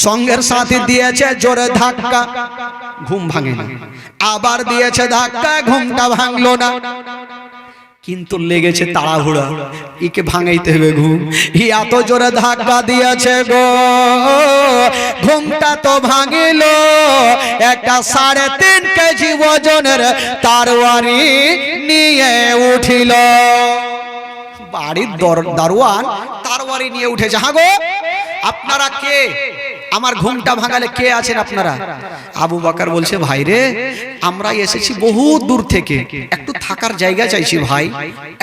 সঙ্গের সাথী দিয়েছে জোরে ধাক্কা, ঘুম ভাঙে না। আবার দিয়েছে ধাক্কা, ঘুমটা ভাঙলো না। কিন্তু লেগেছে তাড়াহুড়া, একে ভাঙাইতে হবে ঘুম। এত জোরে ধাক্কা দিয়েছে গো, ঘুমটা তো ভাঙিল। একটা 3.5 কেজি ওজনের তরবারি নিয়ে উঠিল। বাড়ির দারোয়ান তরবারি নিয়ে উঠেছে। হ্যাঁ গো, আপনারা কে? আমার ঘুমটা ভাঙালে কে আছেন আপনারা? আবু বকর বলছে, ভাই রে, আমরা এসেছি বহু দূর থেকে, একটু থাকার জায়গা চাইছি ভাই,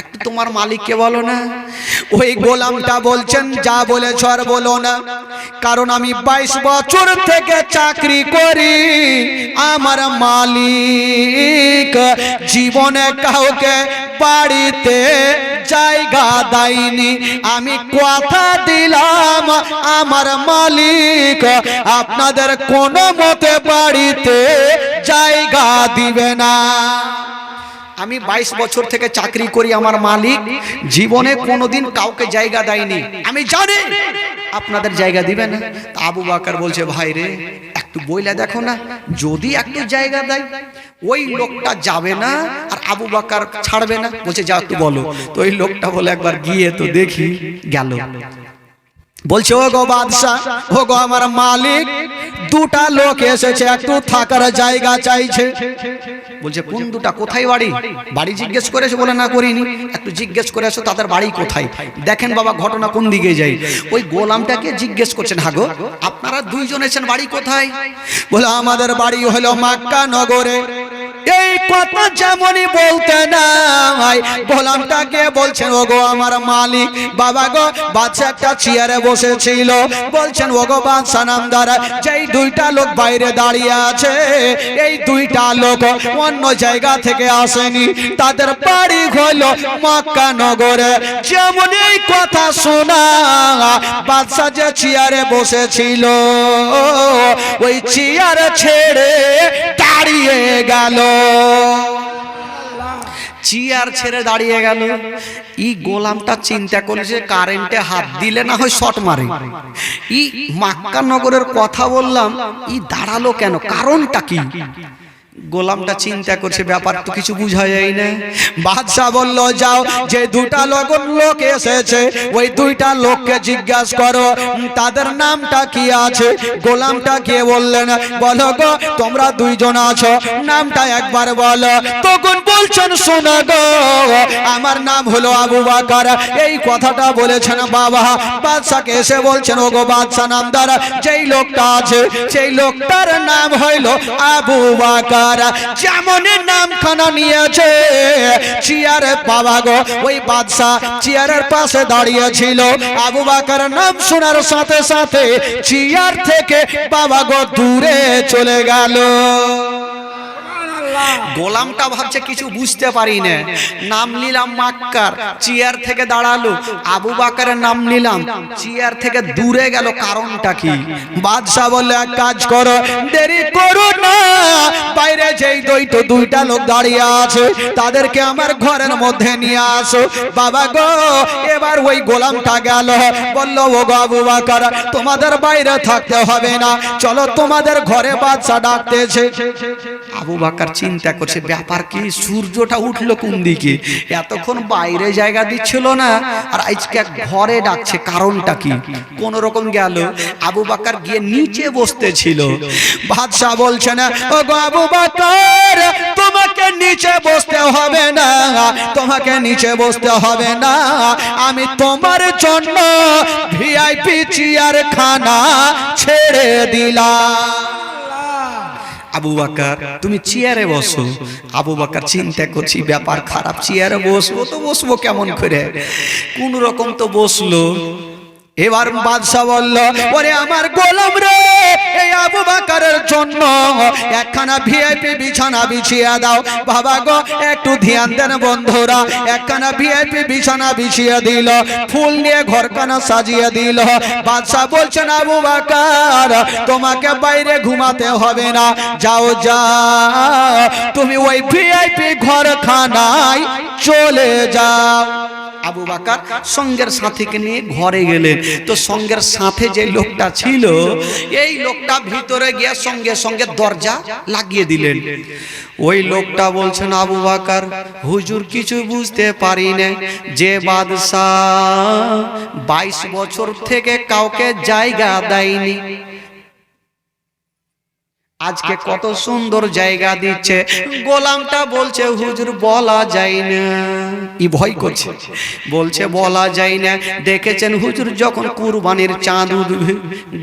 একটু তোমার মালিককে বলো না। ওই গোলামটা বলছেন, যা বলেছ আর বলো না, কারণ আমি 22 বছর থেকে চাকরি করি, আমার মালিক জীবনে কাউকে বাড়িতে জায়গা দেয়নি। আমি কথা দিলাম আমার মালিক আপনাদের কোনো মতে বাড়িতে জায়গা দিবে না। আমি 22 বছর থেকে চাকরি করি, আমার মালিক জীবনে কোনোদিন কাউকে জায়গা দেয়নি, আমি জানি আপনাদের জায়গা দিবে না। আবু বকর বলছে, ভাই রে, একটু বইলা দেখো না, যদি একটু জায়গা দেয়। ওই লোকটা যাবে না আর আবু বকর ছাড়বে না। বলছে, যা একটু বলো। তো ওই লোকটা বলে, একবার গিয়ে তো দেখি। গেল, বলছে, ও গো বাদশা, ও গো আমার মালিক, 2টা লোক এসেছে, একটু থাকার জায়গা চাইছে। বলছে, কোন 2টা? কোথায় বাড়ি? বাড়ি জিজ্ঞেস করেছে? বলে, না করিনি। একটু জিজ্ঞেস করে আসো তাদের বাড়ি কোথায়। দেখেন বাবা, ঘটনা কোন দিকে যায়। ওই গোলামটাকে জিজ্ঞেস করছেন, হাগো আপনারা 2 জন এসেছেন, বাড়ি কোথায়? বলে, আমাদের বাড়ি হলো মক্কা নগরে। এই কথা যেমনই বলতে নাই, গোলামটাকে বলছেন, ও গো আমার মালিক, বাবা গো, বাদশা একটা চেয়ারে বসেছিল। বলছেন, ও গো বাদশা নামদার, যেই 2টা লোক বাইরে দাঁড়িয়ে আছে, এই 2টা লোক অন্য জায়গা থেকে আসেনি, তাদের বাড়ি হলো মক্কা নগরে। যেমন এই কথা শোনা, বাদশা যে চেয়ারে বসেছিল, ওই চেয়ার ছেড়ে দাঁড়িয়ে গেল। চেয়ার ছেড়ে দাঁড়িয়ে গেল। ই গোলামটা চিন্তা করেছে, কারেন্টে হাত দিলে না হয় শর্ট মারে। ই মক্কা নগরের কথা বললাম, ই দাঁড়ালো কেন, কারণটা কি? গোলামটা চিন্তা করছে, ব্যাপার তো কিছু বুঝা যায় না। বাদশা বলল, যাও, যে 2টা লোক এসেছে, ওই 2টা লোককে জিজ্ঞাসা করো তাদের নামটা কি আছে। গোলামটা গিয়ে বললেন, বলো গো, তোমরা 2 জন আছো, নামটা একবার বলো। তখন বলছেন, শোনো গো, আমার নাম হলো আবু বকর। এই কথাটা বলেছেন বাবা বাদশাকে এসে বলছেন, ও গো বাদশা নামদার, যেই লোকটা আছে সেই লোকটার নাম হইলো আবু বকর। যেমন নামখানা নিয়েছে চেয়ারে, বাবা গো, ওই বাদশা চেয়ারের পাশে দাঁড়িয়ে ছিল। আবু বকর নাম শোনার সাথে সাথে চেয়ার থেকে বাবা গো দূরে চলে গেল। গোলামটা ভাবছে কিছু বুঝতে পারি না, নাম নিলাম মক্কার, চেয়ার থেকে দাঁড়ালো, আবু বকরের নাম নিলাম, চেয়ার থেকে দূরে গেল, কারণটা কি? বাদশা বললে, এক কাজ করো, দেরি করো না, বাইরে যেই 2টা লোক দাঁড়িয়ে আছে তাদেরকে আমার ঘরের মধ্যে নিয়ে আসো। বাবা গো, এবার ওই গোলামটা গেল, বলল, ও গো আবু বকর, তোমাদের বাইরে থাকতে হবে না, চলো তোমাদের ঘরে বাদশা ডাকতেছে। আবু বকর চিন্তা করছে, ব্যাপার কি, সূর্যটা উঠলো কোন দিকে, এতক্ষণ বাইরে জায়গা দিচ্ছিল না, আর আজকে ঘরে ডাকছে, কারণটা কি? কোন রকম গেল, আবু বকর গিয়ে নিচে বসতেছিল। বাদশা বলছে, না ও গো আবু বকর, তোমাকে নিচে বসতে হবে না, তোমাকে নিচে বসতে হবে না, আমি তোমার জন্য ভিআইপি চেয়ার খানা ছেড়ে দিলাম। আবু বকর, তুমি চেয়ারে বসো। আবু বকর চিন্তা করছি, ব্যাপার খারাপ, চেয়ারে বসবো তো বসবো কেমন করে, কোন রকম তো বসলো। এবার বাদশা বলল, ওরে আমার গোলাম রে, এই আবু বকরের জন্য একখানা ভিআইপি বিছানা বিছিয়ে দাও। বাবা গো, একটু ধ্যান দেন বন্ধুরা, একখানা ভিআইপি বিছানা বিছিয়ে দিল, ফুল নিয়ে ঘরখানা সাজিয়ে দিল। বাদশা বলছেন, আবু বকর, তোমাকে বাইরে ঘুমাতে হবে না, যাও যাও, তুমি ওই ভিআইপি ঘরখানায় চলে যাও। আবু বকর সঙ্গের সাথীকে নিয়ে ঘরে গেলেন। তো সঙ্গের সাথে যে লোকটা ছিল, এই লোকটা ভিতরে গিয়ে সঙ্গে সঙ্গে দরজা লাগিয়ে দিলেন। ওই লোকটা বলছেন, আবু বকর হুজুর কিছু বুঝতে পারি না, যে বাদশাহ 22 বছর থেকে কাউকে জায়গা দেয়নি, আজকে কত সুন্দর জায়গা দিচ্ছে। গোলামটা বলছে, হুজুর বলা যায় না, ই ভয় করছে, বলছে বলা যায় না। দেখেছেন হুজুর যখন কুরবানির চাঁদ উঠবে,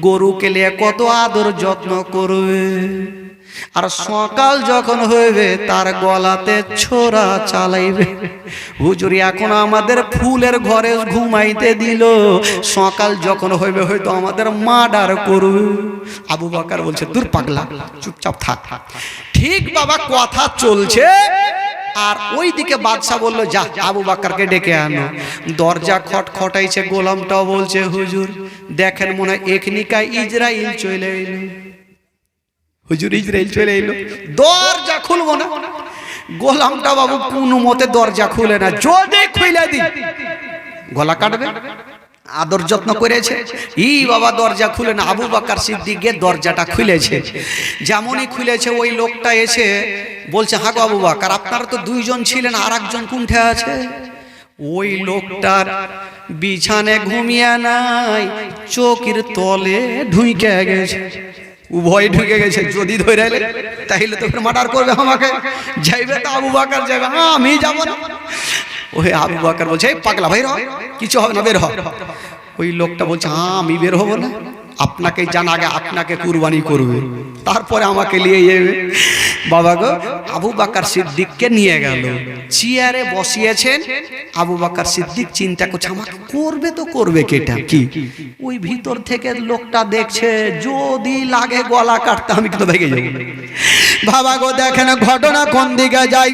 গরুকে নিয়ে কত আদর যত্ন করবে, আর সকাল যখন হইবে তার গলাতে ছোরা চালাইবে। হুজুর এখন আমাদের ফুলের ঘরে ঘুমাইতে দিল, সকাল যখন হইবে হয়তো আমাদের মার্ডার করবে। আবু বকর বলছে, দূর পাগলা, চুপচাপ থাক। ঠিক বাবা, কথা চলছে আর ওইদিকে বাদশা বলল, যা আবু বকরকে ডেকে আনো। দরজা খটখটাইছে, গোলামটাও বলছে, হুজুর দেখেন মনে হয় এখনিকায় ইজরাইল চলে এলো। হুজুর ইজরাইল চলে এলো, দরজা খুলবো না। গোলামটা বাবু কোনো মতে দরজা খুলে না, যদি খুলে দি গলা কাটবে। আদর যত্ন করেছে, ই বাবা দরজা খুলে না। আবু বকর সিদ্দিক গিয়ে দরজাটা খুলেছে। যেমনই খুলেছে ওই লোকটা এসে বলছে, হ্যাঁ গো আবু বকর, আপনারা তো দুইজন ছিলেন, আর একজন কোনটা আছে? ওই লোকটার বিছানে ঘুমিয়ে নাই, চৌকির তলে ঢুকে গেছে। উভয় ঢুকে গেছে, যদি ধরে এলে তাইলে তো মার্ডার করবে আমাকে। যাইবে তো আবু বকর যাবে, আমি যাব না। ওই আবু বকর বলছে, এই পাগলা ভাই, কিছু হবে না, বের হ। ওই লোকটা বলছে, আমি বের হব না, আপনাকে জানা আগে আপনাকে কুরবানি করবে, তারপরে আমাকে নিয়ে যাবে। বাবা গো, আবু বকর সিদ্দিককে নিয়ে গেল, চেয়ারে বসিয়েছেন। আবু বকর সিদ্দিক চিন্তা করছে, আমাকে করবে তো করবে কেটা কি? ওই ভিতর থেকে লোকটা দেখছে, যদি লাগে গলা কাটতে আমি কিন্তু ভেঙে যাবো। বাবা গো দেখেন ঘটনা কোন দিকে যায়।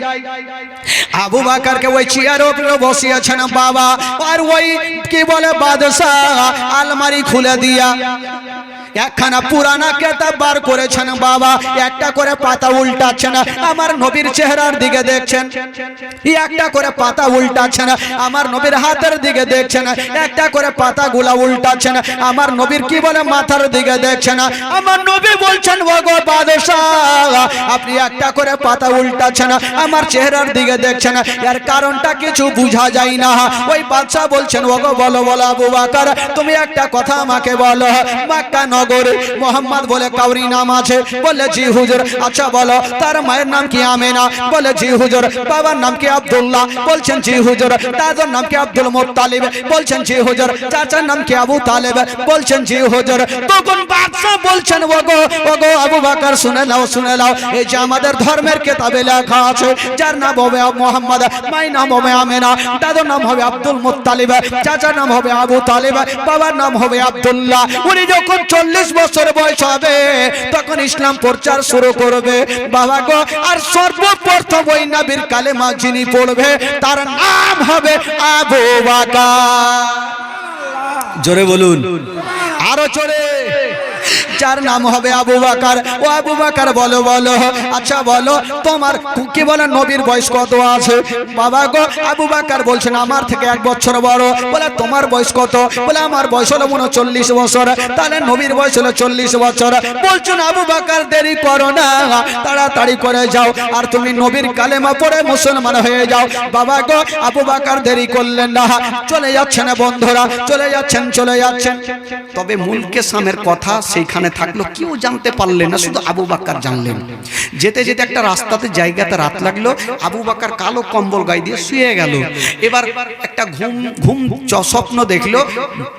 আবু বকরকে ওই চেয়ারের উপরে বসিয়েছেন বাবা, আর ওই কি বলে বাদশাহ আলমারি খুলে দিয়া একখানা পুরানা কিতাব বার করেছেন বাবা, একটা করে পাতা উল্টাচ্ছেন, আমার নবীর চেহারার দিকে দেখছেন, একটা করে পাতা উল্টাচ্ছেন, আমার নবীর হাতের দিকে দেখছেন, একটা করে পাতাগুলা উল্টাচ্ছেন, আমার নবীর কি বলে মাথার দিকে দেখছেন। আমার নবী বলছেন, ওগো বাদশাহ আপনি একটা করে পাতা উল্টাচ্ছেন, আমার চেহারার দিকে দেখছেন, এর কারণটা কিছু বোঝা যায় না। ওই বাদশাহ বলছেন, ওগো বলো বলো আবু বকর, তুমি একটা কথা আমাকে বলো, মক্কা নগরে মোহাম্মদ বলে কাউরি নাম আছে? বলে জি হুজুর। আচ্ছা বলো তার মায়ের নাম কি আমেনা? বলে জি হুজুর। বাবার নাম কি আব্দুল্লাহ? বলছেন জি হুজুর। দাদার নাম কি আব্দুল মুত্তালিব? বলছেন জি হুজুর। চাচার নাম কি আবু তালেব? বলছেন জি হুজুর। তখন বাদশা বলছেন, ওগো ওগো আবু বকর শুনে নাও শুনে নাও, এই যে আমাদের ধর্মের কিতাবে লেখা আছে, যার নাম হবে মোহাম্মদ, মায়ের নাম হবে আমেনা, দাদার নাম হবে আব্দুল মুত্তালিব, চাচার নাম হবে আবু তালেব, বাবার নাম হবে আব্দুল্লাহ। উনি যখন 40 বছর বয়স হবে তখন ইসলাম প্রচার শুরু করবে বাবা গো। আর সর্বপ্রথম ওই নবীর কালেমা যিনি পড়বে তার নাম হবে আবু বকর। জোরে বলুন, আরো জোরে। যার নাম হবে আবু বকর। ও আবু বকর বলো বলো, আচ্ছা বলো তোমার কি বলে নবীর বয়স কত আছে? বাবা গো আবু বকর বলছেন, আমার থেকে 1 বছর বড়। বলে তোমার বয়স কত? বলে আমার বয়স হলো 39 বছর। তাহলে নবীর বয়স হলো 40 বছর। বলছেন আবু বকর দেরি করো না, তাড়াতাড়ি করে যাও আর তুমি নবীর কালেমা পড়ে মুসলমান হয়ে যাও। বাবা গো আবু বকর দেরি করলেন না, চলে যাচ্ছেন বন্ধুরা, চলে যাচ্ছেন চলে যাচ্ছেন। তবে মুলকে সামের কথা সেইখানে থাকলো, কেউ জানতে পারলেন না, শুধু আবু বকর জানলেন। যেতে যেতে একটা রাস্তাতে জায়গাতে রাত লাগলো, আবু বকর কালো কম্বল গায়ে দিয়ে শুয়ে গেল। এবার একটা ঘুম স্বপ্ন দেখলো,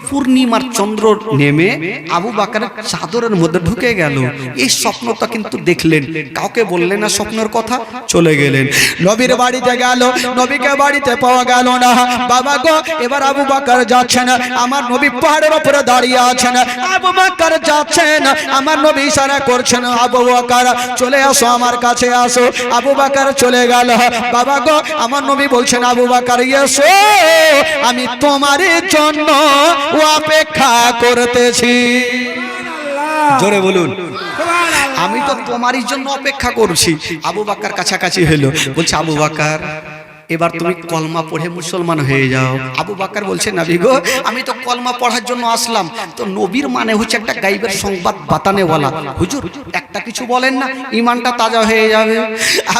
পূর্ণিমার চন্দ্র নেমে আবু বকরের চাদরের মধ্যে ঢুকে গেল। এই স্বপ্নটা কিন্তু দেখলেন, কাউকে বললেন না স্বপ্নের কথা, চলে গেলেন। নবীর বাড়িতে গেল, নবীকে বাড়িতে পাওয়া গেল না। বাবা গো এবার আবু বকর যাচ্ছেন, আমার নবী পাহাড়ের উপরে দাঁড়িয়ে আছেন। আবু বকর যাচ্ছেন, আমার নবী ইশারা করছেন, আবু বকর চলে আসো আমার কাছে আসো। আবু বকর চলে গেল। বাবা গো আমার নবী বলছেন, আবু বকর এসো, আমি তোমার জন্য অপেক্ষা করতেছি। জোরে বলুন, আমি তো তোমারই জন্য অপেক্ষা করছি। আবু বকর কাছাকাছি হলো, বলছে আবু বকর এবার তুমি কলমা পড়ে মুসলমান হয়ে যাও। আবু বকর বলছে নবী গো আমি তো কলমা পড়ার জন্য আসলাম, তো নবীর মানে হচ্ছে একটা গায়বের সংবাদ বাতানেওয়ালা, হুজুর একটা কিছু বলেন না ঈমানটা তাজা হয়ে যাবে।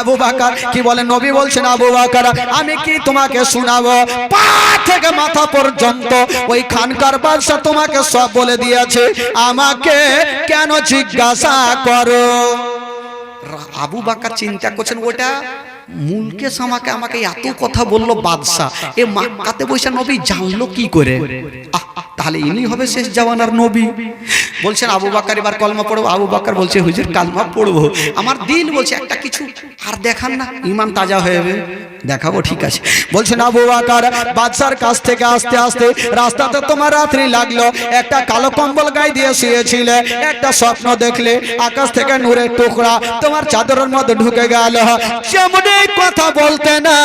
আবু বকর কি বলেন, নবী বলছেন আবু বকর আমি কি তোমাকে শোনাবো, পা থেকে মাথা পর্যন্ত ওই খানকার বাদশা তোমাকে সব বলে দিয়েছে, আমাকে কেন জিজ্ঞাসা করো। আবু বকর চিন্তা করছেন ওটা মুলকেশ আমাকে এত কথা বললো বাদশা, এ মক্কাতে বসে নবী জানলো কি করে, তাহলে ইনি হবে শেষ জামানার নবী। বলছেন আবু বকর এবার কলমা পড়বো। আবু বকর বলছে হুজুর কালমা পড়বো, আমার দিল বলছে একটা কিছু আর দেখান না ঈমান তাজা হয়ে যাবে। দেখাবো, ঠিক আছে। বলছেন আবু বকর বাদশার কাছ থেকে আস্তে আস্তে রাস্তাতে তোমার রাত্রি লাগলো, একটা কালো কম্বল গায়ে দিয়ে শুয়েছিলে, একটা স্বপ্ন দেখলে আকাশ থেকে নূরের টুকরা তোমার চাদরের মধ্যে ঢুকে গেল। যেমন কথা বলতে না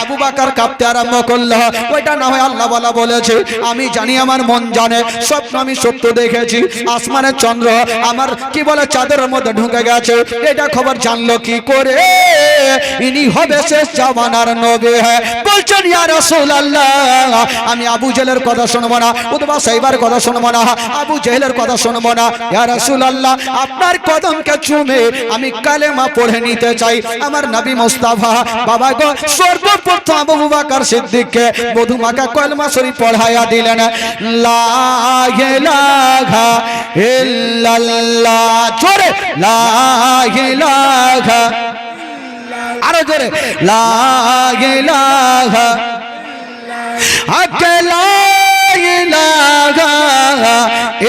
আবু বকর কাঁপতে আরম্ভ করলো, ওইটা না হয় আল্লাহ বলা বলেছে, আমি জানি আমার মন জানে, স্বপ্ন আমি সত্য দেখেছি, আসমানের চন্দ্র আমার কি বলে চাদরের মধ্যে ঢুকে গেছে, এটা খবর জানলো কি করে, ইনি হবে শেষ জামানার নবী। বলছেন ইয়া রাসূলুল্লাহ আমি আবু জেহেলের কথা শুনবো না, উতবা সাইবার কথা শুনবো না, আবু জেহেলের কথা শুনবো না, ইয়া রাসূলুল্লাহ আপনার কদমকে চুমে আমি কালেমা পড়ে নিতে চাই। আমার নবী মুস্তাফা বাবা গো সর্বপ্রথম আবু বকর সিদ্দিককে মধুমাখা কলমা শরীফ পড়ায়া দিলেন, লা ইলাহা ইল্লাল্লাহ, জোরে লা ইলাহা, আরো জোরে লা ইলাহা লা ইলাহা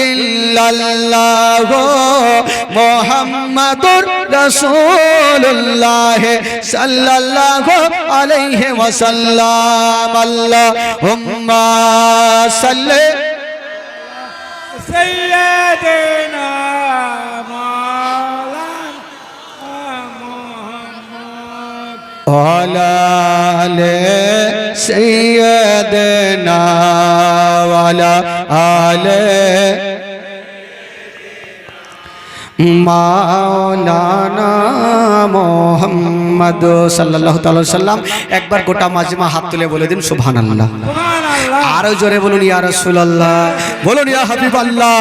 ইল্লাল্লাহ মুহাম্মাদুর রাসূলুল্লাহ সাল্লাল্লাহু আলাইহি ওয়াসাল্লাম। আল্লাহুম্মা সাল্লি সাইয়্যিদিনা আলা আলে সাইয়্যিদিনা ওয়ালা আলে মাওলানা মুহাম্মদ সাল্লাল্লাহু তাআলা সাল্লাম। একবার গোটা মাজমা হাত তুলে বলে দিন সুবহানাল্লাহ। আরো জোরে বলুন ইয়া রাসূলুল্লাহ, বলুন ইয়া হাবিবাল্লাহ।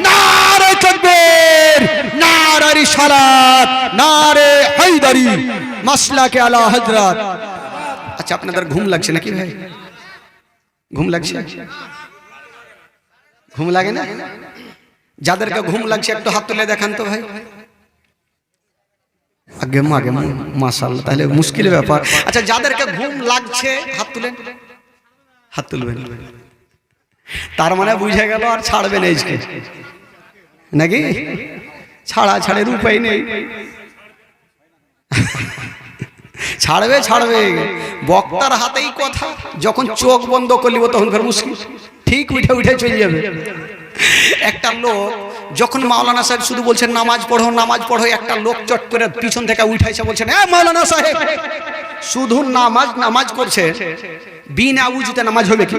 নারে তাকবীর, নারে রিসালাত, নারে হায়দারি, মাসলাকে আলা হযরত। আচ্ছা আপনাদের ঘুম লাগছে নাকি ভাই? ঘুম লাগছে? ঘুম লাগে না? যাদেরকে ঘুম লাগছে একটু হাত তুলে দেখান তো ভাই। আগে মাশাআল্লাহ, তাহলে মুশকিল ব্যাপার। আচ্ছা যাদেরকে ঘুম লাগছে হাত তুলেন, হাত তুলবেন, তার মানে বুঝে গেল আর ছাড়বেন আজকে নাকি? ছাড়ের উপায় নেই, ছাড়বে। বক্তার হাতেই কথা, যখন চোখ বন্ধ করলিব তখন ফের মুশকিল, ঠিক উঠে চলে যাবে। একটা লোক যখন মাওলানা সাহেব শুধু বলছেন নামাজ পড়ো, একটা লোক চট করে পিছন থেকে উঠাইছে, বলছেন মাওলানা সাহেব শুধু নামাজ করছে, বিনা উজুতে নামাজ হবে কি?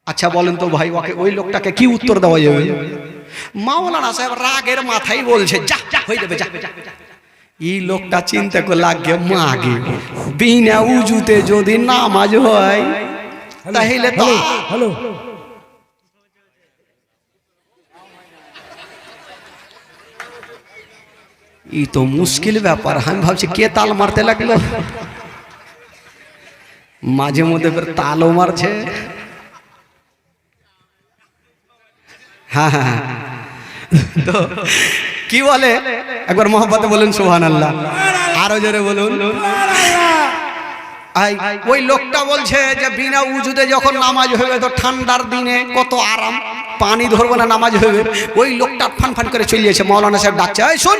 আচ্ছা বলেন তো ভাই, ওই লোকটাকে কি উত্তর দেওয়া যাবে? মাওলানা সাহেব রাগের মাথায় বলছে যা হয়ে যাবে, যা। এই লোকটা চিন্তা করে লাগে মাগে বিনা উজুতে যদি নামাজ হয় তাহলে তো হ্যালো এই তো মুশকিল ব্যাপার। আমি ভাবছি কে তাল মারতে লাগলো, মাঝে মধ্যে তালও মারছে। হ্যাঁ তো কি বলে একবার মোহাম্মতে বলুন সুবহানাল্লাহ, আরো জোরে বলুন। ওই লোকটা বলছে যে বিনা উজুতে যখন নামাজ হবে তো ঠান্ডার দিনে কত আরাম, পানি ধরবো না নামাজ হবে। ওই লোকটা ফান করে চলে যাচ্ছে, মাওলানা সাহেব ডাকছে এই শোন।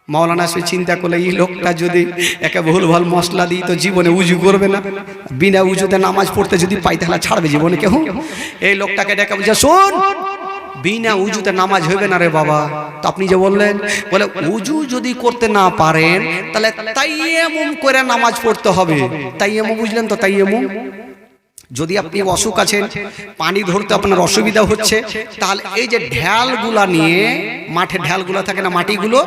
মাওলানা সাহেব চিন্তা করলে এই লোকটা যদি একে ভুল ভাল মশলা দিই তো জীবনে উজু করবে না, বিনা উজুতে নামাজ পড়তে যদি পাই তাহলে ছাড়বে জীবনে কেউ। এই লোকটাকে ডেকে বলছে শোন, বিনা উজুতে নামাজ হবে না রে বাবা। তো আপনি যে বললেন, বলে উজু যদি করতে না পারেন তাহলে তাইয়াম্মুম করে নামাজ পড়তে হবে। তাইয়াম্মুম বুঝলেন তো? তাইয়াম্মুম যদি আপনি অসুখ আছেন, পানি ধরতে আপনার অসুবিধা হচ্ছে, তাহলে এই যে ঢালগুলা নিয়ে মাঠে ঢালগুলো থাকে না, মাটিগুলো,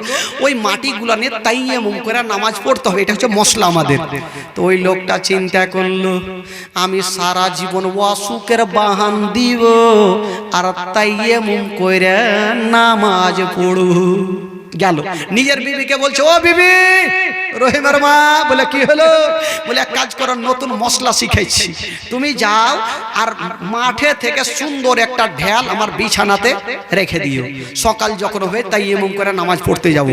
ওই মাটিগুলো নিয়ে তাইয়ামুম করে নামাজ পড়তে হবে, এটা হচ্ছে মশলা আমাদের। তো ওই লোকটা চিন্তা করলো, আমি সারা জীবন ওয়াসুকের বাহান দিব আর তাইয়ামুম করে নামাজ পড়ু। গেল নিজের বিবিকে বলছে, ও বিবি, রহিমের মা, বলে কি হলো? বলে এক কাজ করো, নতুন মশলা শিখাইছি, তুমি যাও আর মাঠে থেকে সুন্দর একটা ঢেল আমার বিছানাতে রেখে দিও, সকাল যখন হবে তাইয়ামুম করে নামাজ পড়তে যাব।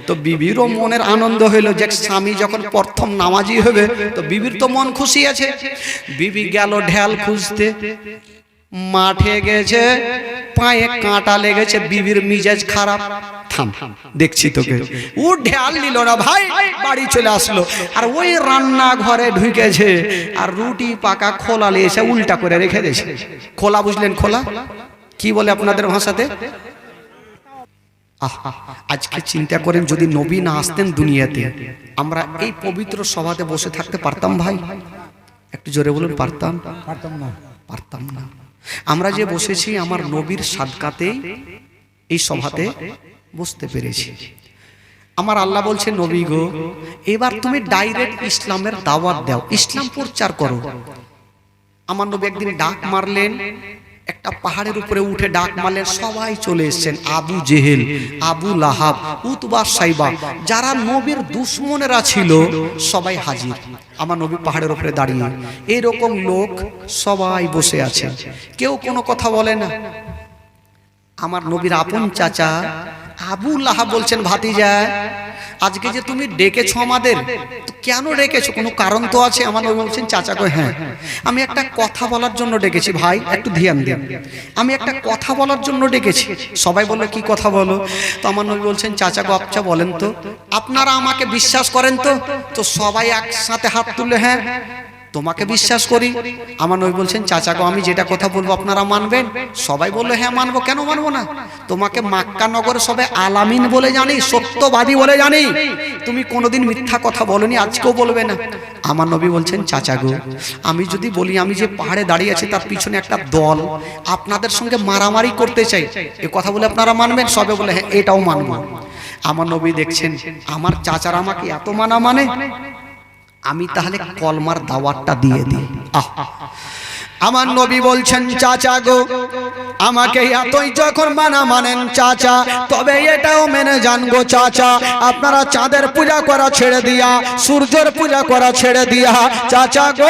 তো বিবিরও মনের আনন্দ হইলো যে স্বামী যখন প্রথম নামাজি হবে, তো বিবির তো মন খুশি আছে। বিবি গেল ঢেল খুঁজতে, মাঠে গেছে, পায়ে কাঁটা লেগেছে, বিবির মিজাজ খারাপ। থাম, দেখছি তোকে। ও ঢেল নিল না ভাই, বাড়ি চলে আসলো, আর ওই রান্না ঘরে ঢুকেছে আর রুটি পাকা খোলা এসে উল্টা করে রেখে দিয়েছে। খোলা বুঝলেন? খোলা কি বলে আপনাদের ভাষাতে? আজকে চিন্তা করেন, যদি নবী না আসতেন দুনিয়াতে, আমরা এই পবিত্র সভাতে বসে থাকতে পারতাম ভাই? একটু জোরে বলুন, পারতাম? পারতাম না। আমরা যে বসেছি আমার নবীর সাদকাতে এই সভাতে বসতে পেরেছি। আমার আল্লাহ বলছে, নবী গো, এবার তুমি ডাইরেক্ট ইসলামের দাওয়াত দাও, ইসলাম প্রচার করো। আমার নবী একদিন ডাক মারলেন, একটা পাহাড়ের উপরে উঠে ডাক মারলেন, সবাই চলে এসেছেন। আবু জেহেল, আবু লাহাব, উতবা, সাইবা, যারা নবীর দুশমনেরা ছিল সবাই হাজির। আমার নবী পাহাড়ের উপরে দাঁড়িয়ে, এরকম লোক সবাই বসে আছে, কেউ কোনো কথা বলে না। আমার নবীর আপন চাচা আবু লাহাব বলছেন, ভাতিজা, আজকে যে তুমি ডেকেছো আমাদের, তো কেন ডেকেছো? কোনো কারণ তো আছে। আমার নবী বলছেন, চাচা গো, হ্যাঁ, আমি একটা কথা বলার জন্য ডেকেছি। ভাই একটু ধ্যান দেন, আমি একটা কথা বলার জন্য ডেকেছি। সবাই বললো, কি কথা বলো? তো আমার নবী বলছেন, চাচা গো, আচ্ছা বলেন তো, আপনারা আমাকে বিশ্বাস করেন তো? তো সবাই একসাথে হাত তুলে, হ্যাঁ তোমাকে বিশ্বাস করি। আমার নবী বলছেন, চাচা গো, আমি যেটা কথা বলবো আপনারা মানবেন? সবাই বললো, হ্যাঁ মানবো, কেন মানবো না? তোমাকে মক্কা নগরে সবাই আলামিন বলে জানি, সত্যবাদী বলে জানি, তুমি কোনোদিন মিথ্যা কথা বলনি, আজকেও বলবে না। আমার নবী বলছেন, চাচা গো, আমি যদি বলি আমি যে পাহাড়ে দাঁড়িয়ে আছি তার পিছনে একটা দল আপনাদের সঙ্গে মারামারি করতে চাই, এ কথা বলে আপনারা মানবেন? সবে বলে, হ্যাঁ এটাও মানবো। আমার নবী দেখছেন আমার চাচারা আমাকে এত মানা মানে, আমি তাহলে কলমার দাওয়াতটা দিয়ে দিই। আমার নবী বলছেন, চাচা গো, আমাকে এতই যখন মানা মানেন চাচা, তবে এটাও মেনে যান গো চাচা, আপনারা চাঁদের পূজা করা ছেড়ে দিয়া, সূর্যের পূজা করা ছেড়ে দিয়া, চাচা গো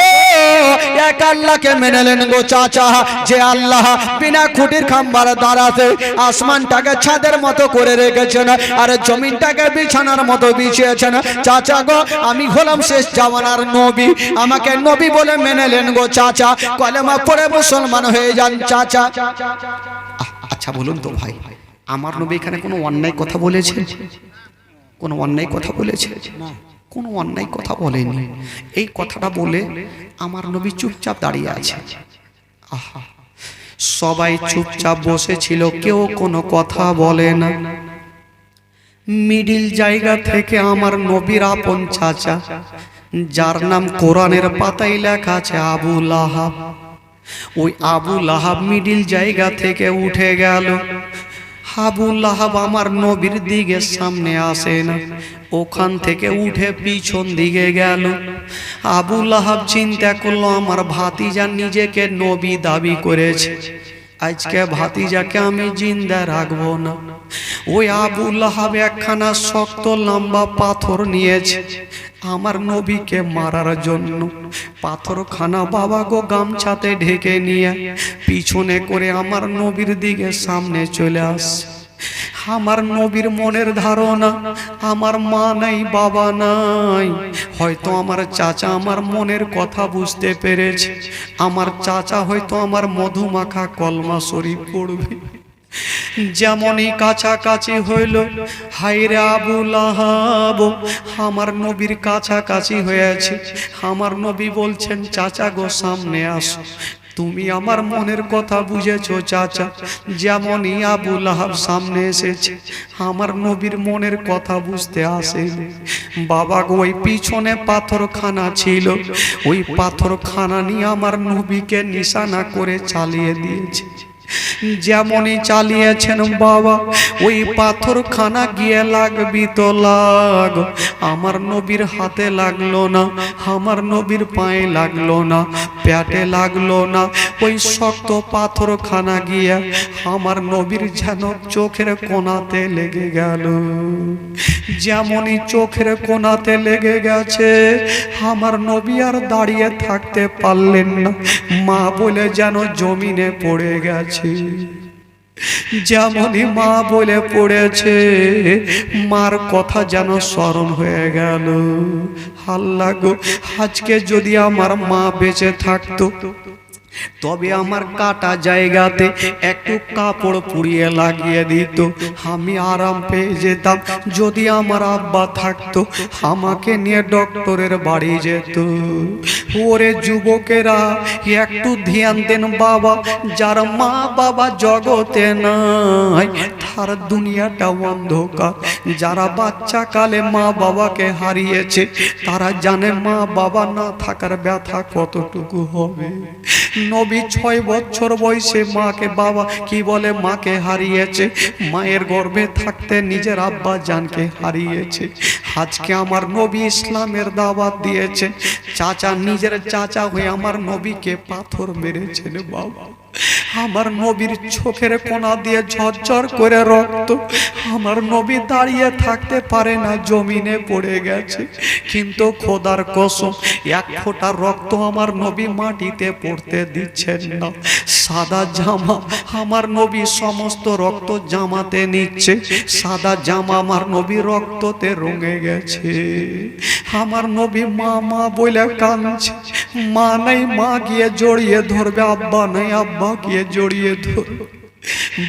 এক আল্লাহকে মেনে নেন গো চাচা, যে আল্লাহ বিনা খুঁটির খাম্বার দাঁড়াতে আসমানটাকে ছাদের মতো করে রেখেছেন আর জমিনটাকে বিছানার মতো বিছিয়েছেন। চাচা গো, আমি হলাম শেষ জামানার নবী, আমাকে নবী বলে মেনে নেন গো চাচা, কলেমা পড়ে মুসলমান হয়ে যান চাচা। আচ্ছা বলুন তো ভাই, আমার নবী এখানে কোনো অন্যায় কথা বলেছে? কোনো অন্যায় কথা বলেছে? কোনো অন্যায় কথা বলেনি। এই কথাটা বলে আমার নবী চুপচাপ দাঁড়িয়ে আছে। আহা, সবাই চুপচাপ বসেছিল, কেউ কোনো কথা বলে না। মিডিল জায়গা থেকে আমার নবীর আপন চাচা, যার নাম কোরআনের পাতায় লেখা আছে আবু লাহাব, ওই আবু লাহাব মিডিল জায়গা থেকে উঠে গেল। আবু লাহাব আমার নবীর দিকে সামনে আসে না, ওখান থেকে উঠে পিছন দিকে গেল। আবু লাহাব চিন্তা করলো, আমার ভাতিজা নিজেকে নবী দাবি করেছে, আজকে ভাতিজাকে আমি জিন্দা রাখবো না। ওই আবু লাহাব একখানা শক্ত লম্বা পাথর নিয়েছে আমার নবীকে মারার জন্য। পাথরখানা বাবা গো গামছাতে ঢেকে নিয়ে পিছনে করে আমার নবীর দিকে সামনে চলে আসছে। আমার নবীর মনের ধারণা, আমার মা নাই, বাবা নাই, হয়তো আমার চাচা আমার মনের কথা বুঝতে পেরেছে, আমার চাচা হয়তো আমার মধুমাখা কলমা শরীফ পড়বে। যেমনই কাছাকাছি হইল, হায়রে আবু লাহাব আমার নবীর কাছাকাছি হয়েছে। আমার নবী বলছেন, চাচা গো সামনে আসো, তুমি আমার মনের কথা বুঝেছো চাচা। যেমনই আবু লাহাব সামনে এসেছে, আমার নবীর মনের কথা বুঝতে আসেনি। বাবা গো, ওই পিছনে পাথরখানা ছিল, ওই পাথরখানা নিয়ে আমার নবীকে নিশানা করে চালিয়ে দিয়েছে। যেমনই চালিয়েছেন বাবা, ওই পাথরখানা গিয়ে লাগবি তো লাগ। আমার নবীর হাতে লাগলো না, আমার নবীর পায়ে লাগলো না, পেটে লাগলো না, ওই শক্ত পাথরখানা গিয়ে আমার নবীর যেন চোখের কোণাতে লেগে গেল। যেমনই চোখের কোণাতে লেগে গেছে, আমার নবী আর দাঁড়িয়ে থাকতে পারলেন না, মা বলে যেন জমিনে পড়ে গেছে। যেমনই মা বলে পড়েছে, মার কথা যেন স্মরণ হয়ে গেল। আল্লাহ গো, আজকে যদি আমার মা বেঁচে থাকতো, তবে আমার কাটা জায়গাতে একটু কাপড় পুড়িয়ে লাগিয়ে দিত, আমি আরাম পেয়ে যেতাম। যদি আমার আব্বা থাকতো, আমাকে নিয়ে ডক্টরের বাড়ি যেত। ওরে যুবকেরা, একটু ধ্যান দেন বাবা, যার মা বাবা জগতে নাই তার দুনিয়াটা অন্ধকার। যারা বাচ্চা কালে মা বাবাকে হারিয়েছে, তারা জানে মা বাবা না থাকার ব্যথা কতটুকু হবে। নবী 6 বছর বয়সে মাকে, বাবা কি বলে, মাকে হারিয়েছে। মায়ের গর্ভে থাকতে নিজের আব্বা জানকে হারিয়েছে। আজকে আমার নবী ইসলামের দাওয়াত দিয়েছে, চাচা নিজের চাচা হয়ে আমার নবীকে পাথর মেরেছেন বাবা। আমার নবীর চোখের কোণা দিয়ে ঝরঝর করে রক্ত। আমার নবী দাঁড়িয়ে থাকতে পারে না, জমিনে পড়ে গেছে। কিন্তু খোদার কসম, এক ফোঁটা রক্ত আমার নবী মাটিতে পড়তে দিচ্ছেন না। সাদা জামা আমার নবী সমস্ত রক্ত জামাতে নিচ্ছে, সাদা জামা আমার নবী রক্ততে রঙে গেছে। আমার নবী মা মা বলে কাঁদছে। মা নাই, মা গিয়ে জড়িয়ে ধরবে, আব্বা নাই, আব্বা গিয়ে জড়িয়ে ধরবে।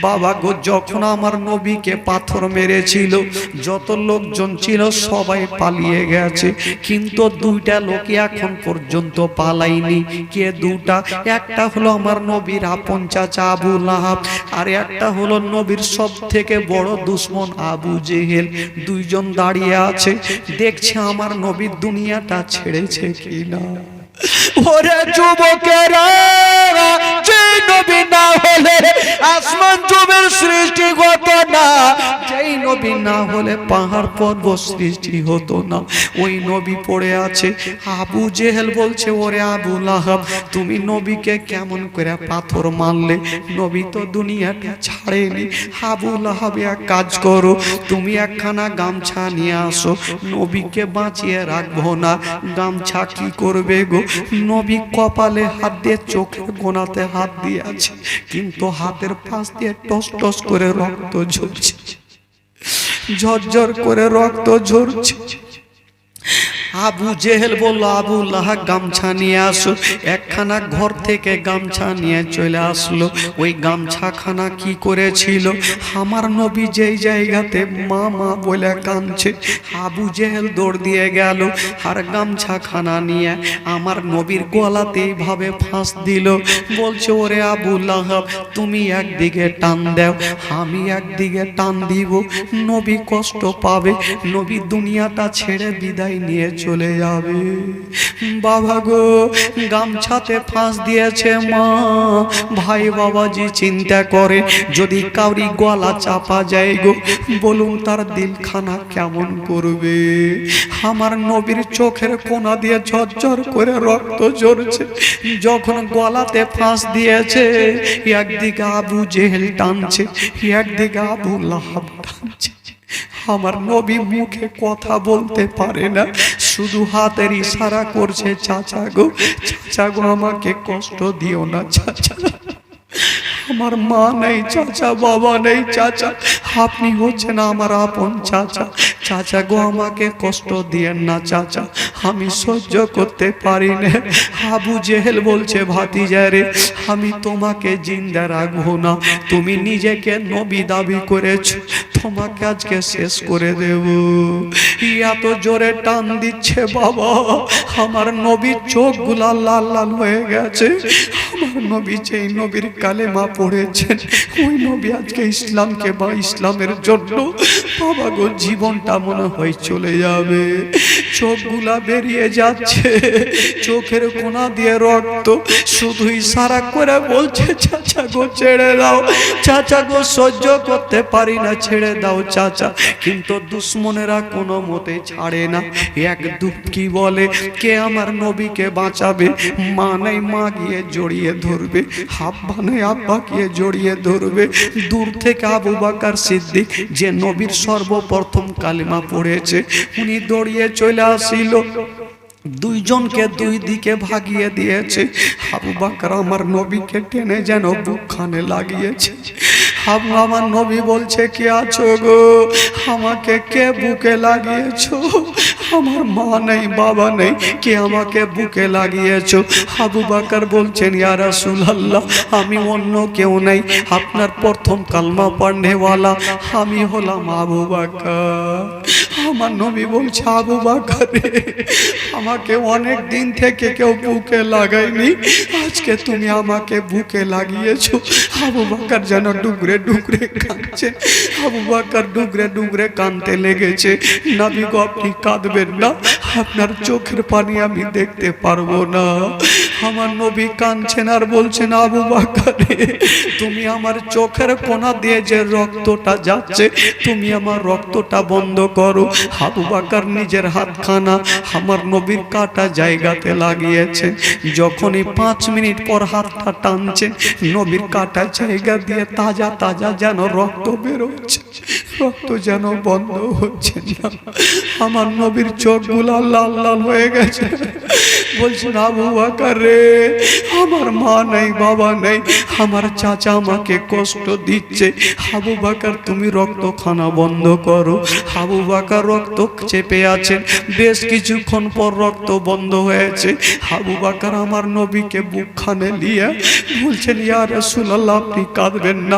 বাবা গো, যখন আমার নবীকে পাথর মেরেছিল, যত লোকজন ছিল সবাই পালিয়ে গেছে, কিন্তু 2টা লোক এখন পর্যন্ত পালাইনি। কে 2টা? একটা হলো আমার নবীর আপন চাচা আবু লাহাব, আর একটা হলো নবীর সব থেকে বড় দুশমন আবু জেহেল। 2 জন দাঁড়িয়ে আছে, দেখছে আমার নবীর দুনিয়াটা ছেড়েছে কিনা। ওরে যুবকেরা, যে নবী না হলে আসমান জমির সৃষ্টি হতো না, যেই নবী না হলে পাহাড় পর্বত সৃষ্টি হতো না। ওই নবী পড়ে আছে। আবু জেহেল বলছে, ওরে আবু লাহাব, তুমি নবীকে কেমন করে পাথর মারলে? নবী তো দুনিয়াটা ছাড়েনি। আবু লাহাব, এক কাজ করো, তুমি একখানা গামছা নিয়ে আসো, নবীকে বাঁচিয়ে রাখবো না। গামছা কি করবে গো? নবী কপালে হাত দিয়ে চোখের কোণাতে হাত দিয়ে আছে, কিন্তু হাতের পাশ দিয়ে টস টস করে রক্ত ঝরছে, ঝরঝর করে রক্ত ঝরছে। আবু জেহেল বলল, আবু লাহাব গামছা নিয়ে আসো। একখানা ঘর থেকে গামছা নিয়ে চলে আসলো। ওই গামছাখানা কি করেছিল? আমার নবী যেই জায়গাতে মা মা বলে কাঁদছে, আবু জেহেল দৌড় দিয়ে গেল আর গামছাখানা নিয়ে আমার নবীর গলাতে এইভাবে ফাঁস দিল। বলছে, ওরে আবু লাহাব, তুমি একদিকে টান দাও, আমি একদিকে টান দিব, নবী কষ্ট পাবে, নবী দুনিয়াটা ছেড়ে বিদায় নিয়ে চলে যাবে। বাবা গো, গামছাতে ফাঁস দিয়েছে মা। ভাই বাবাজি চিন্তা করে, যদি কাউরি গলা চাপা যায় গো, বলুন তার দিলখানা কেমন করবে? আমার নবীর চোখের কোণা দিয়ে ঝরঝর করে রক্ত ঝরছে। যখন গলাতে ফাঁস দিয়েছে, একদিকে আবু জেহেল টানছে, একদিকে আবু লাহাব টানছে। আমার নবী মুখে কথা বলতে পারে না, শুধু হাতের ইশারা করছে, চাচা গো, চাচা গো, আমাকে কষ্ট দিও না চাচা। আমার মা নেই চাচা, বাবা নেই চাচা, আপনি হচ্ছেন আমার আপন চাচা। চাচা গো, আমাকে কষ্ট দিয়েন না চাচা, আমি সহ্য করতে পারি না। আবু জেহেল বলছে, ভাতিজা রে, আমি তোমাকে জিন্দা রাখবো না, তুমি নিজেকে নবী দাবি করেছো, তোমাকে আজকে শেষ করে দেব। এত জোরে টান দিচ্ছে বাবা, আমার নবীর চোখগুলা লাল লাল হয়ে গেছে। আমার নবী যেই নবীর কালেমা পড়েছেন ওই নবী আজকে ইসলামকে বা ইসলামের জন্য বাবা গো জীবনটা মনে হয় চলে যাবে। চোখগুলা বেরিয়ে যাচ্ছে, চোখের কোনা দিয়ে রক্ত, শুধু ইশারা করে বলছে চাচা গো ছেড়ে দাও, চাচা গো সহ্য করতে পারি না, ছেড়ে দাও চাচা। কিন্তু দুশ্মনেরা কোনো মতে ছাড়ে না। এক দুঃখী বলে কে আমার নবীকে বাঁচাবে? মা নাই, মা গিয়ে জড়িয়ে ধরবে, আব্বা নাই, আব্বা গিয়ে জড়িয়ে ধরবে। দূর থেকে আবু বকর সিদ্দিক যে নবীর সর্বপ্রথম কালিমা পড়েছে উনি দৌড়িয়ে চলে আসিল, দুইজনকে দুই দিকে ভাগিয়ে দিয়েছে। আবু বকর আমার নবীকে টেনে যেন বুকখানে লাগিয়েছে। আমার নবী বলছে কে আছো গো? আমাকে কে বুকে লাগিয়েছো? আমার মা নেই, বাবা নেই, কে আমাকে বুকে লাগিয়েছো? আবু বকর বলছেন ইয়া রাসূলুল্লাহ, আমি অন্য কেউ নাই, আপনার প্রথম কালমা পড়নেওয়ালা আমি হলাম আবু বকর। আমার নবী বলছে আবু বকর রে, আমাকে অনেক দিন থেকে কেউ বুকে লাগায়নি, আজকে তুমি আমাকে বুকে লাগিয়েছো। আবু বকর যেন ডুগরে ডুগরে কাঁদছে, আবু বকর ডুগরে ডুগরে কাঁদতে লেগেছে। নবী গো আপনি কাঁদবেন না, আপনার চোখের পানি আমি দেখতে পারবো না। আমার নবী কাঁদছেন আর বলছেন আবু বকর রে, তুমি আমার চোখের কোনা দিয়ে যে রক্তটা যাচ্ছে তুমি আমার রক্তটা বন্ধ করো। আবু বকর নিজের হাতখানা আমার নবীর কাটা জায়গাতে লাগিয়েছেন। যখনই 5 মিনিট পর হাতটা টানছেন নবীর কাটা জায়গা দিয়ে তাজা তাজা যেন রক্ত বেরোচ্ছে, রক্ত যেন বন্ধ হচ্ছে না। আমার নবীর চোখগুলো লাল লাল হয়ে গেছে। বলছেন আবু বকর রে, আমার মা নাই, বাবা নাই, আমার চাচা আমাকে কষ্ট দিচ্ছে। আবু বকর তুমি রক্তখানা বন্ধ করো। আবু বকর রক্ত চেপে আছেন, বেশ কিছুক্ষণ পর রক্ত বন্ধ হয়েছে। আবু বকর আমার নবীকে বুকখানে নিয়ে বলছেন ইয়া রাসূলুল্লাহ আপনি কাঁদবেন না,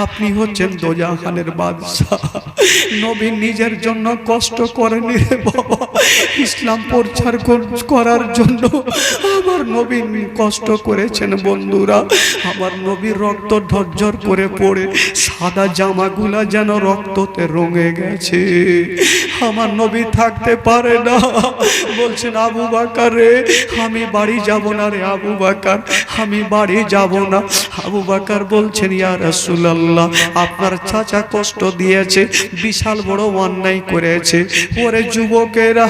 আপনি হচ্ছেন দোজাখানের বাদশা। নবী নিজের জন্য কষ্ট করেনি রে বাবা, ইসলাম প্রচার করার জন্য আমার নবী কষ্ট করেছেন। বন্ধুরা আমার নবীর রক্ত ঝরঝর করে পড়ে সাদা জামাগুলা যেন রক্ততে রঙে গেছে। আমার নবী থাকতে পারে না, বলছেন আবু বকর রে আমি বাড়ি যাব না রে আবু বকর, আমি বাড়ি যাব না। আবু বকর বলছেন ইয়া রাসূলুল্লাহ আপনার চাচা কষ্ট দিয়েছে, বিশাল বড় অন্যায় করেছে। ওরে যুবকেরা,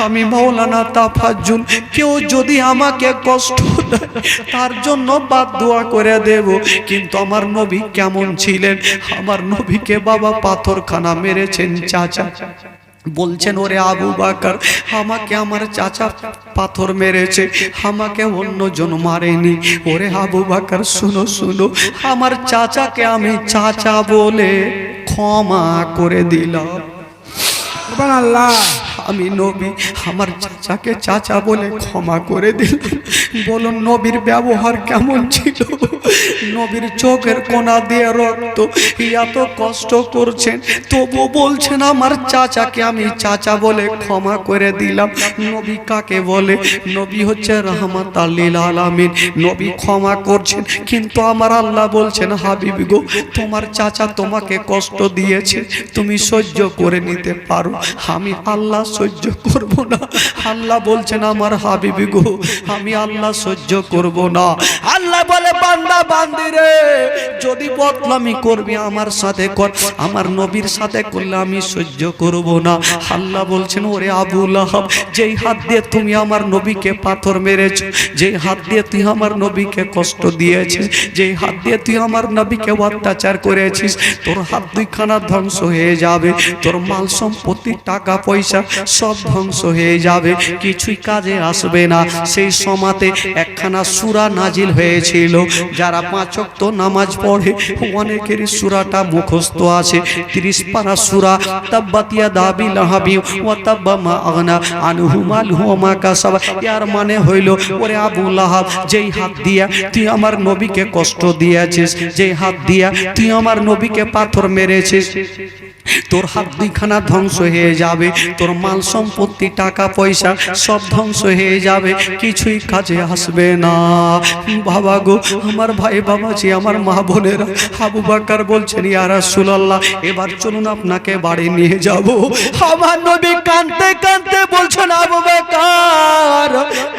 আমি মাওলানা তাফাজ্জুল, কেউ যদি আমাকে কষ্ট দেয় তার জন্য বাদদুয়া করে দেব। কিন্তু আমার নবী কেমন ছিলেন? আমার নবীকে বাবা পাথরখানা মেরেছেন চাচা। বলছেন ওরে আবু বকর আমাকে আমার চাচা পাথর মেরেছে, আমাকে অন্যজন মারেনি। ওরে আবু বকর শুনো শুনো, আমার চাচাকে আমি চাচা বলে ক্ষমা করে দিলাম। সুবহানাল্লাহ। আমি নবী আমার চাচাকে চাচা বলে ক্ষমা করে দিল। বলুন নবীর ব্যবহার কেমন ছিল? নবীর চোখের কোনা দিয়ে রক্ত, এত কষ্ট করছেন তবু বলছেন আমার চাচাকে আমি চাচা বলে ক্ষমা করে দিলাম। নবী কাকে বলে? নবী হচ্ছে রাহমাতাল লিল আলামিন। নবী ক্ষমা করছেন, কিন্তু আমার আল্লাহ বলছেন হাবিব গো তোমার চাচা তোমাকে কষ্ট দিয়েছে, তুমি সহ্য করে নিতে পারো, আমি আল্লাহ সহ্য করব না। আল্লাহ বলছেন আমার হাবিবি গো আমি আল্লাহ সহ্য করব না। আল্লাহ বলে বান্দা বান্দি রে, যদি বদলামি করবি আমার সাথে কর, আমার নবীর সাথে করলে আমি সহ্য করব না। আল্লাহ বলছেন ওরে আবু লাহাব, যেই হাত দিয়ে তুমি আমার নবীকে পাথর মেরেছো, যেই হাত দিয়ে তুই আমার নবীকে কষ্ট দিয়েছিস, যেই হাত দিয়ে তুই আমার নবীকে অত্যাচার করেছিস, তোর হাত দুইখানা ধ্বংস হয়ে যাবে, তোর মাল সম্পত্তি টাকা পয়সা সব ধ্বংস হয়ে যাবে, কিছুই কাজে আসবে না। সেই সময়তে একখানা সূরা নাজিল হয়েছিল, যারা 5 ওয়াক্ত নামাজ পড়ে অনেকের সূরাটা মুখস্থ আছে, 30 পারা সূরা তাব্বাত ইয়াদা আবি লাহাবি ওয়া তাব্বা মা আগনা আনহু মালহু ওয়া মা কাসাব। এর মানে হইল, ওরে আবু লাহাব, যেই হাত দিয়া তুই আমার নবীকে কষ্ট দিয়েছিস, যেই হাত দিয়া তুই আমার নবীকে পাথর মেরেছিস, তোর হাত দুইখানা ধ্বংস হয়ে যাবে, তোর মাল সম্পত্তি টাকা পয়সা সব ধ্বংস হয়ে যাবে, কিছুই কাজে আসবে না। বাবা গো, আমার ভাই বাবাজি, আমার মা বোনেরা, আবু বকর বলছেন, ইয়া রাসূলুল্লাহ, এবার চলুন আপনাকে বাড়ি নিয়ে যাব। আমার নবী কাঁদতে কাঁদতে বলছেন, আবু বকর,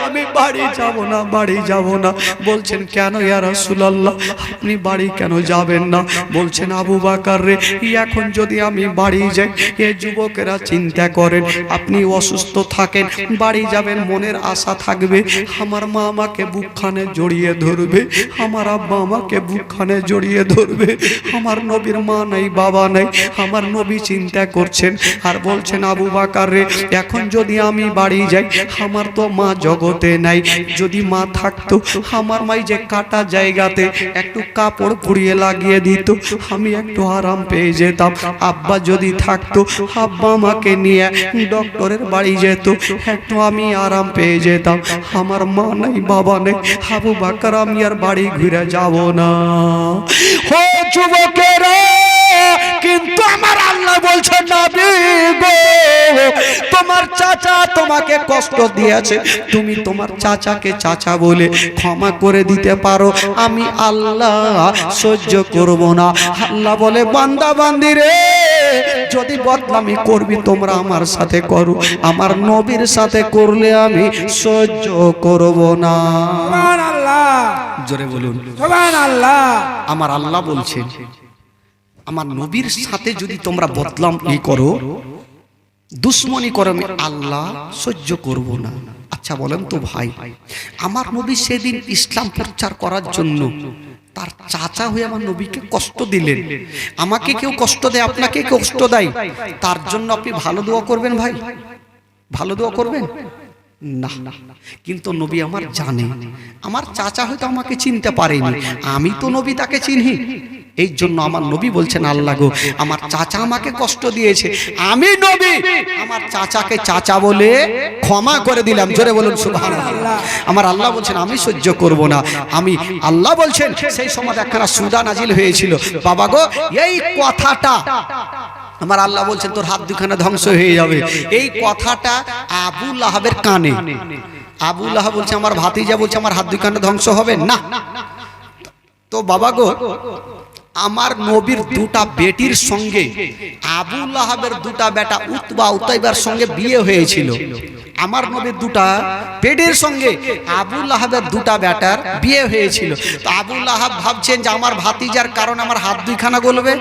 আমি বাড়ি যাব না, বাড়ি যাব না। বলছেন, কেন ইয়া রাসূলুল্লাহ, আপনি বাড়ি কেন যাবেন না? বলছেন, আবু বকর রে, এখন যদি আমি বাড়ি যাই, এই যুবকেরা চিন্তা করেন আপনি অসুস্থ থাকেন, বাড়ি যাবেন, মনের আশা থাকবে, আমার মা আমাকে বুকখানে জড়িয়ে ধরবে, আমার আব্বা আমাকে বুকখানে জড়িয়ে ধরবে, আমার নবীর মা নাই, বাবা নাই, আমার নবী চিন্তা করছেন। আর বলছেন, আবু বকর রে, এখন যদি আমি বাড়ি যাই, আমার তো মা জগতে নাই, যদি মা থাকতো, আমার মাই যে কাটা জায়গাতে একটু কাপড় পুড়িয়ে লাগিয়ে দিত, আমি একটু আরাম পেয়ে যেতাম। আব্বা যদি থাকতো, আব্বা আমাকে নিয়ে ডক্টরের বাড়ি যেত, একটু আমি আরাম পেয়ে যেতাম। আমার মা নাই, বাবা নেই, আবু বকর, আমি আর বাড়ি ঘুরে যাব না। ও যুবকেরা, কিন্তু আমার আল্লাহ বলছেন, নবী গো, তোমার চাচা তোমাকে কষ্ট দিয়েছে, তুমি তোমার চাচাকে চাচা বলে ক্ষমা করে দিতে পারো, আমি আল্লাহ সহ্য করব না। আল্লাহ বলে, বান্দা বান্দি রে, যদি বদনামি করবি তোমরা আমার সাথে করো, আমার নবীর সাথে করলে আমি সহ্য করব না। সুবহানাল্লাহ, জোরে বলুন সুবহানাল্লাহ। আমার আল্লাহ বলছেন, আমার নবীর সাথে যদি তোমরা বদনামি করো, দুশ্মনী করো, আমি আল্লাহ সহ্য করব না। আচ্ছা বলেন তো ভাই, আমার নবী সেদিন ইসলাম প্রচার করার জন্য তার চাচা হয়ে আমার নবীকে কষ্ট দিলেন। আমাকে কেউ কষ্ট দেয়, আপনাকে কেউ কষ্ট দেয়, তার জন্য আপনি ভালো দোয়া করবেন? ভাই, ভালো দোয়া করবেন না। কিন্তু নবী আমার জানে, আমার চাচা হয়তো আমাকে চিনতে পারেনি, আমি তো নবী তাকে চিনি, এই জন্য আমার নবী বলছেন, আল্লাহ গো, আমার চাচা আমাকে কষ্ট দিয়েছে, আমি নবী আমার চাচাকে চাচা বলে ক্ষমা করে দিলাম। জোরে বলুন সুবহানাল্লাহ। আমার আল্লাহ বলছেন, আমি সহ্য করব না। আমি আল্লাহ বলছেন, সেই সময় একখানা সূরা নাজিল হয়েছিল। বাবা গো, এই কথাটা আমার আল্লাহ বলছেন, তোর হাত দুখানা ধ্বংস হয়ে যাবে, এই কথাটা আবু লাহাবের কানে। আবু লাহাব বলছে, আমার ভাতিজা বলছে আমার হাত দুখানা ধ্বংস হবে না। তো বাবা গো, আমার নবীর দুটা বেটির সঙ্গে আবু লাহাবের দুটা বেটা উতবা উতাইবার সঙ্গে বিয়ে হয়েছিল। আমার নবীর দুটা বেটির সঙ্গে আবু লাহাবের দুটা বেটার বিয়ে হয়েছিল। তো আবু লাহাব ভাবছেন যে আমার ভাতিজার কারণে আমার হাত দুইখানা গলবে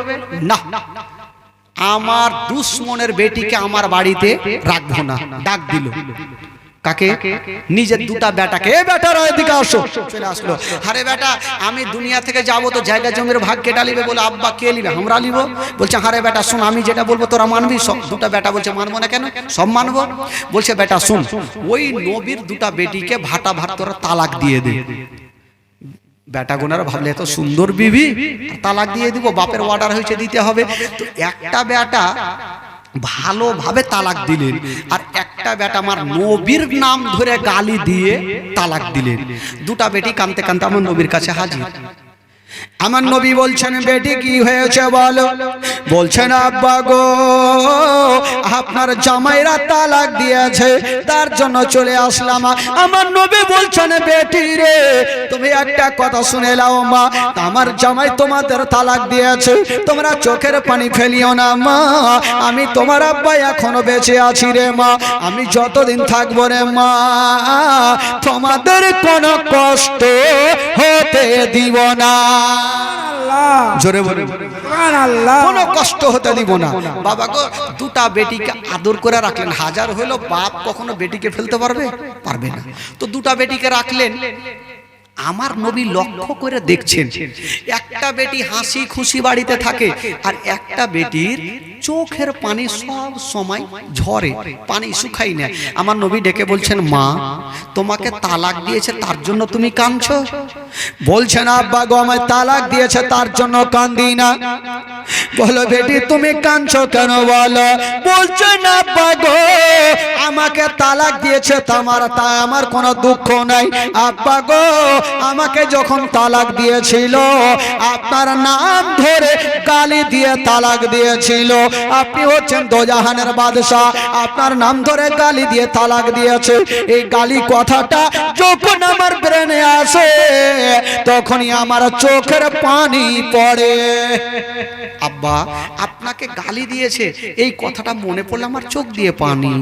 না, আমার দুশ্মনের বেটিকে আমার বাড়িতে রাখবো না। ডাক দিল কাকে? নিজের দুটা বেটাকে। এ বেটারা এদিকে আসো। চলে আসলো। আরে বেটা, আমি দুনিয়া থেকে যাবো তো জায়গা জমির ভাগ কেটে নিবে। বলে, আব্বা কে নিবে? আমরা নিব। বলছে, আরে বেটা শোন, আমি যেটা বলবো তোরা মানবি সব? দুটা বেটা বলছে, মানবো না কেন, সব মানবো। বলছে, বেটা শোন, ওই নবীর দুটা বেটিকে ভাটা ভাট তোরা তালাক দিয়ে দে। বেটা গোনারা ভাবলে, এত সুন্দর বিবি, তালাক দিয়ে দিব, বাপের অর্ডার হয়েছে দিতে হবে। তো একটা বেটা ভালোভাবে তালাক দিলেন, আর একটা বেটা আমার নবীর নাম ধরে গালি দিয়ে তালাক দিলেন। দুটা বেটি কাঁদতে কাঁদতে আমার নবীর কাছে হাজির। আমার নবী বলছেন, বেটি কি হয়েছে বলো? বলছেন, আব্বা গো, আপনার জামাইরা তালাক দিয়েছে, তার জন্য চলে আসলাম। আমার নবী বলছেন, বেটি রে, তুমি একটা কথা শুনে নাও মা, আমার জামাই তোমাদের তালাক দিয়েছে, তোমরা চোখের পানি ফেলিও না মা, আমি তোমার আব্বা এখনো বেঁচে আছি রে মা, আমি যতদিন থাকবো রে মা, তোমাদের কোনো কষ্ট হতে দিব না। জোরে বলে, কোনো কষ্ট হতে দিব না। বাবা গো, দুটা বেটিকে আদর করে রাখলেন। হাজার হইলো বাপ কখনো বেটিকে ফেলতে পারবে? পারবে না। তো দুটা বেটিকে রাখলেন। আমার নবী লক্ষ্য করে দেখছেন, একটা বেটি হাসি খুশি বাড়িতে থাকে, আর একটা বেটির চোখের পানি সব সময় ঝরে, পানি শুকাই না। আমার নবী ডেকে বলছেন, মা, তোমাকে তালাক দিয়েছে তার জন্য তুমি কাঁদছো? বলছেন আব্বা গো আমায় তালাক দিয়েছে তার জন্য কান্দি না। বলো বেটি তুমি কাঁদছো কেন বলো? বলছেন আব্বা গো আমাকে তালাক দিয়েছে তাই আমার কোনো দুঃখ নাই। আব্বা গো আমাকে যখন তালাক দিয়েছিল আপনার নাম ধরে গালি দিয়ে তালাক দিয়েছিল। আপনি হচ্ছেন দোজাহানের বাদশা, আপনার নাম ধরে গালি দিয়ে তালাক দিয়েছে। এই গালি কথাটা যখন আমার ব্রেনে আসে তখনই আমার চোখের পানি পড়ে। আব্বা আপনাকে গালি দিয়েছে এই কথাটা মনে পড়লে আমার চোখ দিয়ে পানি।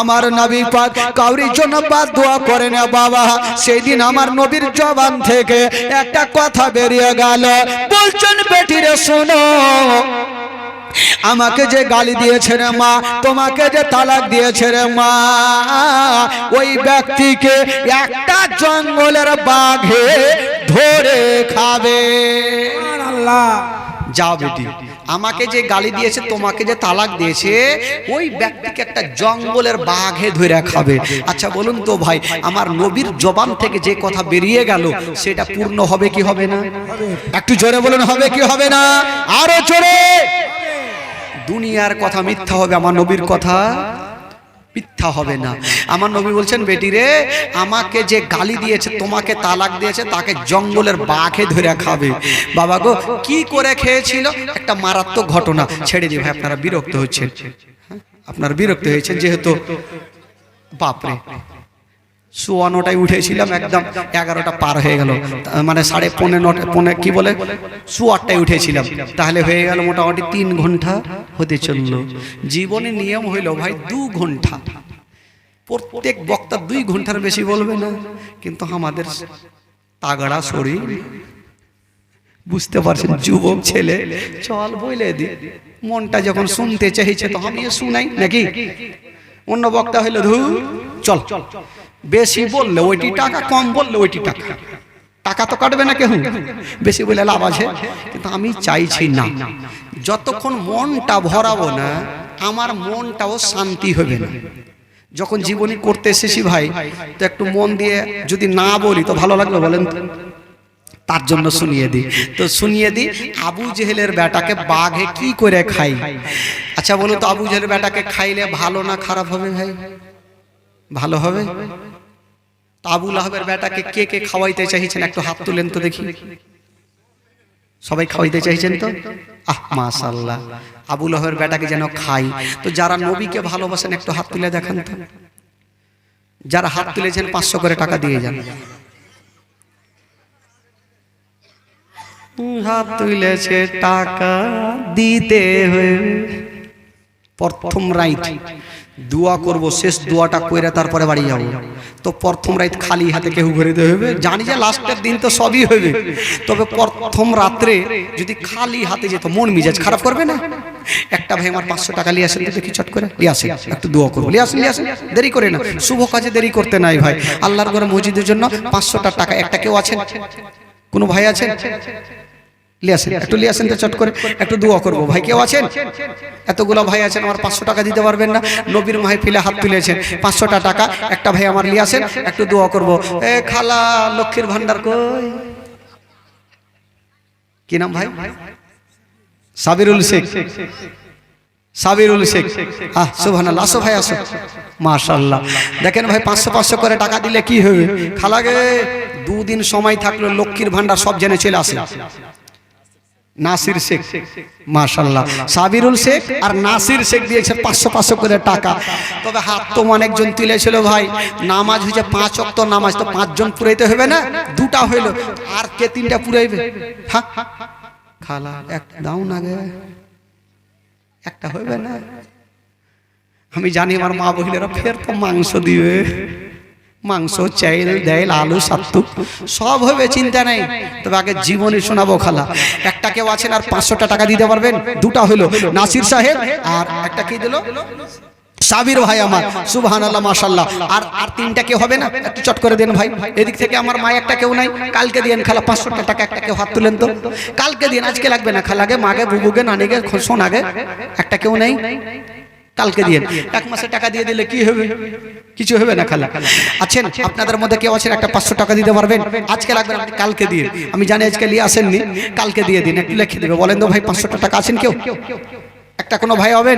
আমার নবী পাক কাউরির জন্য বাদ দোয়া করে না বাবা। সেই দিন আমার নবীর জবান থেকে একটা কথা বেরিয়ে গেল। বলছেন বেটি রে শোনো, আমাকে যে গালি দিয়েছে রে মা, তোমাকে যে তালাক দিয়েছে রে মা, ওই ব্যক্তিকে একটা জঙ্গলের বাঘে ধরে খাবে। আল্লাহ যাও বেটি, আমাকে যে গালি দিয়েছে তোমাকে যে তালাক দিয়েছে ওই ব্যক্তিকে একটা জঙ্গলের বাঘে ধরে খাবে। আচ্ছা বলুন তো ভাই, আমার নবীর জবান থেকে যে কথা বেরিয়ে গেল সেটা পূর্ণ হবে কি হবে না? একটু জোরে বলুন, হবে কি হবে না? আরো জোরে। দুনিয়ার কথা মিথ্যা হবে, আমার নবীর কথা মিথ্যা হবে না। আমার নবী বলছেন বেটি রে আমাকে যে গালি দিয়েছে তোমাকে তালাক দিয়েছে তাকে জঙ্গলের বাঘে ধরে খাবে। বাবা গো কি করে খেয়েছিল? একটা মারাত্মক ঘটনা। ছেড়ে দিই ভাই, আপনারা বিরক্ত হচ্ছেন, আপনারা বিরক্ত হয়েছেন যেহেতু। বাপরে, 9:15টায় উঠেছিলাম, একদম 11টা পার হয়ে গেল, মানে 9:30 কি বলে 8:15টায় উঠেছিলাম, তাহলে হয়ে গেল মোটামুটি 3 ঘন্টা হতে চললো। জীবনে নিয়ম হইল ভাই 2 ঘন্টা। প্রত্যেক বক্তা 2 ঘন্টার বেশি বলবে না, কিন্তু আমাদের তাগড়া শরীর, বুঝতে পারছেন যুবক ছেলে, চল বলে দি, মনটা যখন শুনতে চাইছে তো আমিও শুনাই নাকি। অন্য বক্তা হইলো ধু চল, বেশি বললে ওইটি টাকা, কম বললে ওইটি টাকা, টাকা তো কাটবে না কেউ, বেশি বলে লাভ আছে। কিন্তু আমি চাইছি না, যতক্ষণ মনটা ভরাবো না আমার মনটাও শান্তি হবে না। যখন জীবনী করতে এসেছি ভাই, তো একটু মন দিয়ে যদি না বলি তো ভালো লাগবে বলেন তো? তার জন্য শুনিয়ে দিই, তো শুনিয়ে দিই আবু জেহেলের বেটাকে বাঘে কি করে খাই। আচ্ছা বলো তো আবু জেহেলের বেটাকে খাইলে ভালো না খারাপ হবে ভাই? ভালো হবে। আবু লাহাবের বেটাকে কে কে খাওয়াইতে চাইছেন একটু হাত তুলেন তো দেখি। সবাই খাওয়াইতে চাইছেন তো? আহ মাশাআল্লাহ, আবু লাহাবের বেটাকে যেন খাই। তো যারা নবীকে ভালোবাসেন একটু হাত তুলে দেখান তো। যারা হাত তুলেছেন 500 করে টাকা দিয়ে যান। হাত তুলেছে টাকা দিতে হবে। প্রথম রাইট দোয়া করব, শেষ দোয়াটা কইরা তারপরে বাড়ি যাব। তো প্রথম রাত খালি হাতে কেউ ঘুরে দিতে হবে, জানি যে লাস্টের দিন তো সবই হবে, তবে প্রথম রাত্রে যদি খালি হাতে যেত মন মিজাজ খারাপ করবে না। একটা ভাই আমার 500 টাকা নিয়ে আসেন তো দেখি, চট করে নিয়ে আসেন, একটু দোয়া করবো, নিয়ে আসেন, দেরি করে না, শুভ কাজে দেরি করতে নাই ভাই। আল্লাহর ঘরে মসজিদের জন্য 500টা টাকা, একটা কেউ আছেন? কোনো ভাই আছেন? লিয়াসেন, একটু লিয়াসেন তো চট করে, একটু দোয়া করবো। ভাই কেউ আছেন? এতগুলো ভাই আছেন, আমার 500 টাকা দিতে পারবেন না? নবীর মাহফিলে হাত তুলেছেন, 500টা টাকা একটা ভাই আমার লিয়াসেন, একটু দোয়া করবো। এ খালা লক্ষ্মীর ভান্ডার কই? কি নাম ভাই? সাবিরুল শেখ, সাবিরুল শেখ। আহ সুবহানাল্লাহ, আসো ভাই আসো, মাশাআল্লাহ। দেখেন ভাই 500 করে টাকা দিলে কি হবে? খালাগে 2 দিন সময় থাকলো লক্ষ্মীর ভান্ডার সব জেনে চলে আসে। নাসির শেখ, মাশাআল্লাহ, সাবিরুল শেখ আর নাসির শেখ দিয়েছে 500 করে টাকা। তবে হাত তো অনেকজন তুলেছিল ভাই। নামাজ হয়েছে 5 ওয়াক্ত নামাজ, তো 5 জন পুরাইতে হবে না? 2টা হইলো, আর কে 3টা পুরাইবে? হ্যাঁ খালা একটা দাও না গে, একটা হইবে না? আমি জানি আমার মা বহিনেরা ফের তো মাংস দিবে, মাংস চাইল ডাল আলু সাত্তু সব হবে, চিন্তা নাই। তবে আগে জীবনী শোনাবো খালা। একটা কেউ আছেন আর 500টা টাকা দিতে পারবেন? 2টা হলো, নাসির সাহেব আর একটা কি দিল সাবির ভাই আমার, সুবহানাল্লাহ মাশাআল্লাহ। আর 3টা কেউ হবে না? একটু চট করে দেন ভাই। এদিক থেকে আমার মা একটা কেউ নাই, কালকে দিয়েন খালা 500টা টাকা, একটা কেউ হাত তুলেন তো, কালকে দিন, আজকে লাগবে না খালাগে, মাগে, বুবুগে, নানিগে, শোনাগে, একটা কেউ নেই? কালকে দিয়ে, 1 মাসের টাকা দিয়ে দিলে কি হবে? কিছু হবে না খালা। আছেন আপনাদের মধ্যে কেউ আছেন একটা 500 টাকা দিতে পারবেন? আজকে লাগবে না, আপনি কালকে দিয়ে, আমি জানি আজকে নিয়ে আসেননি, কালকে দিয়ে দিন, একটু লিখে দেবে। বলেন তো ভাই 500 টাকা আছেন কেউ? একটা কোনো ভাই হবেন?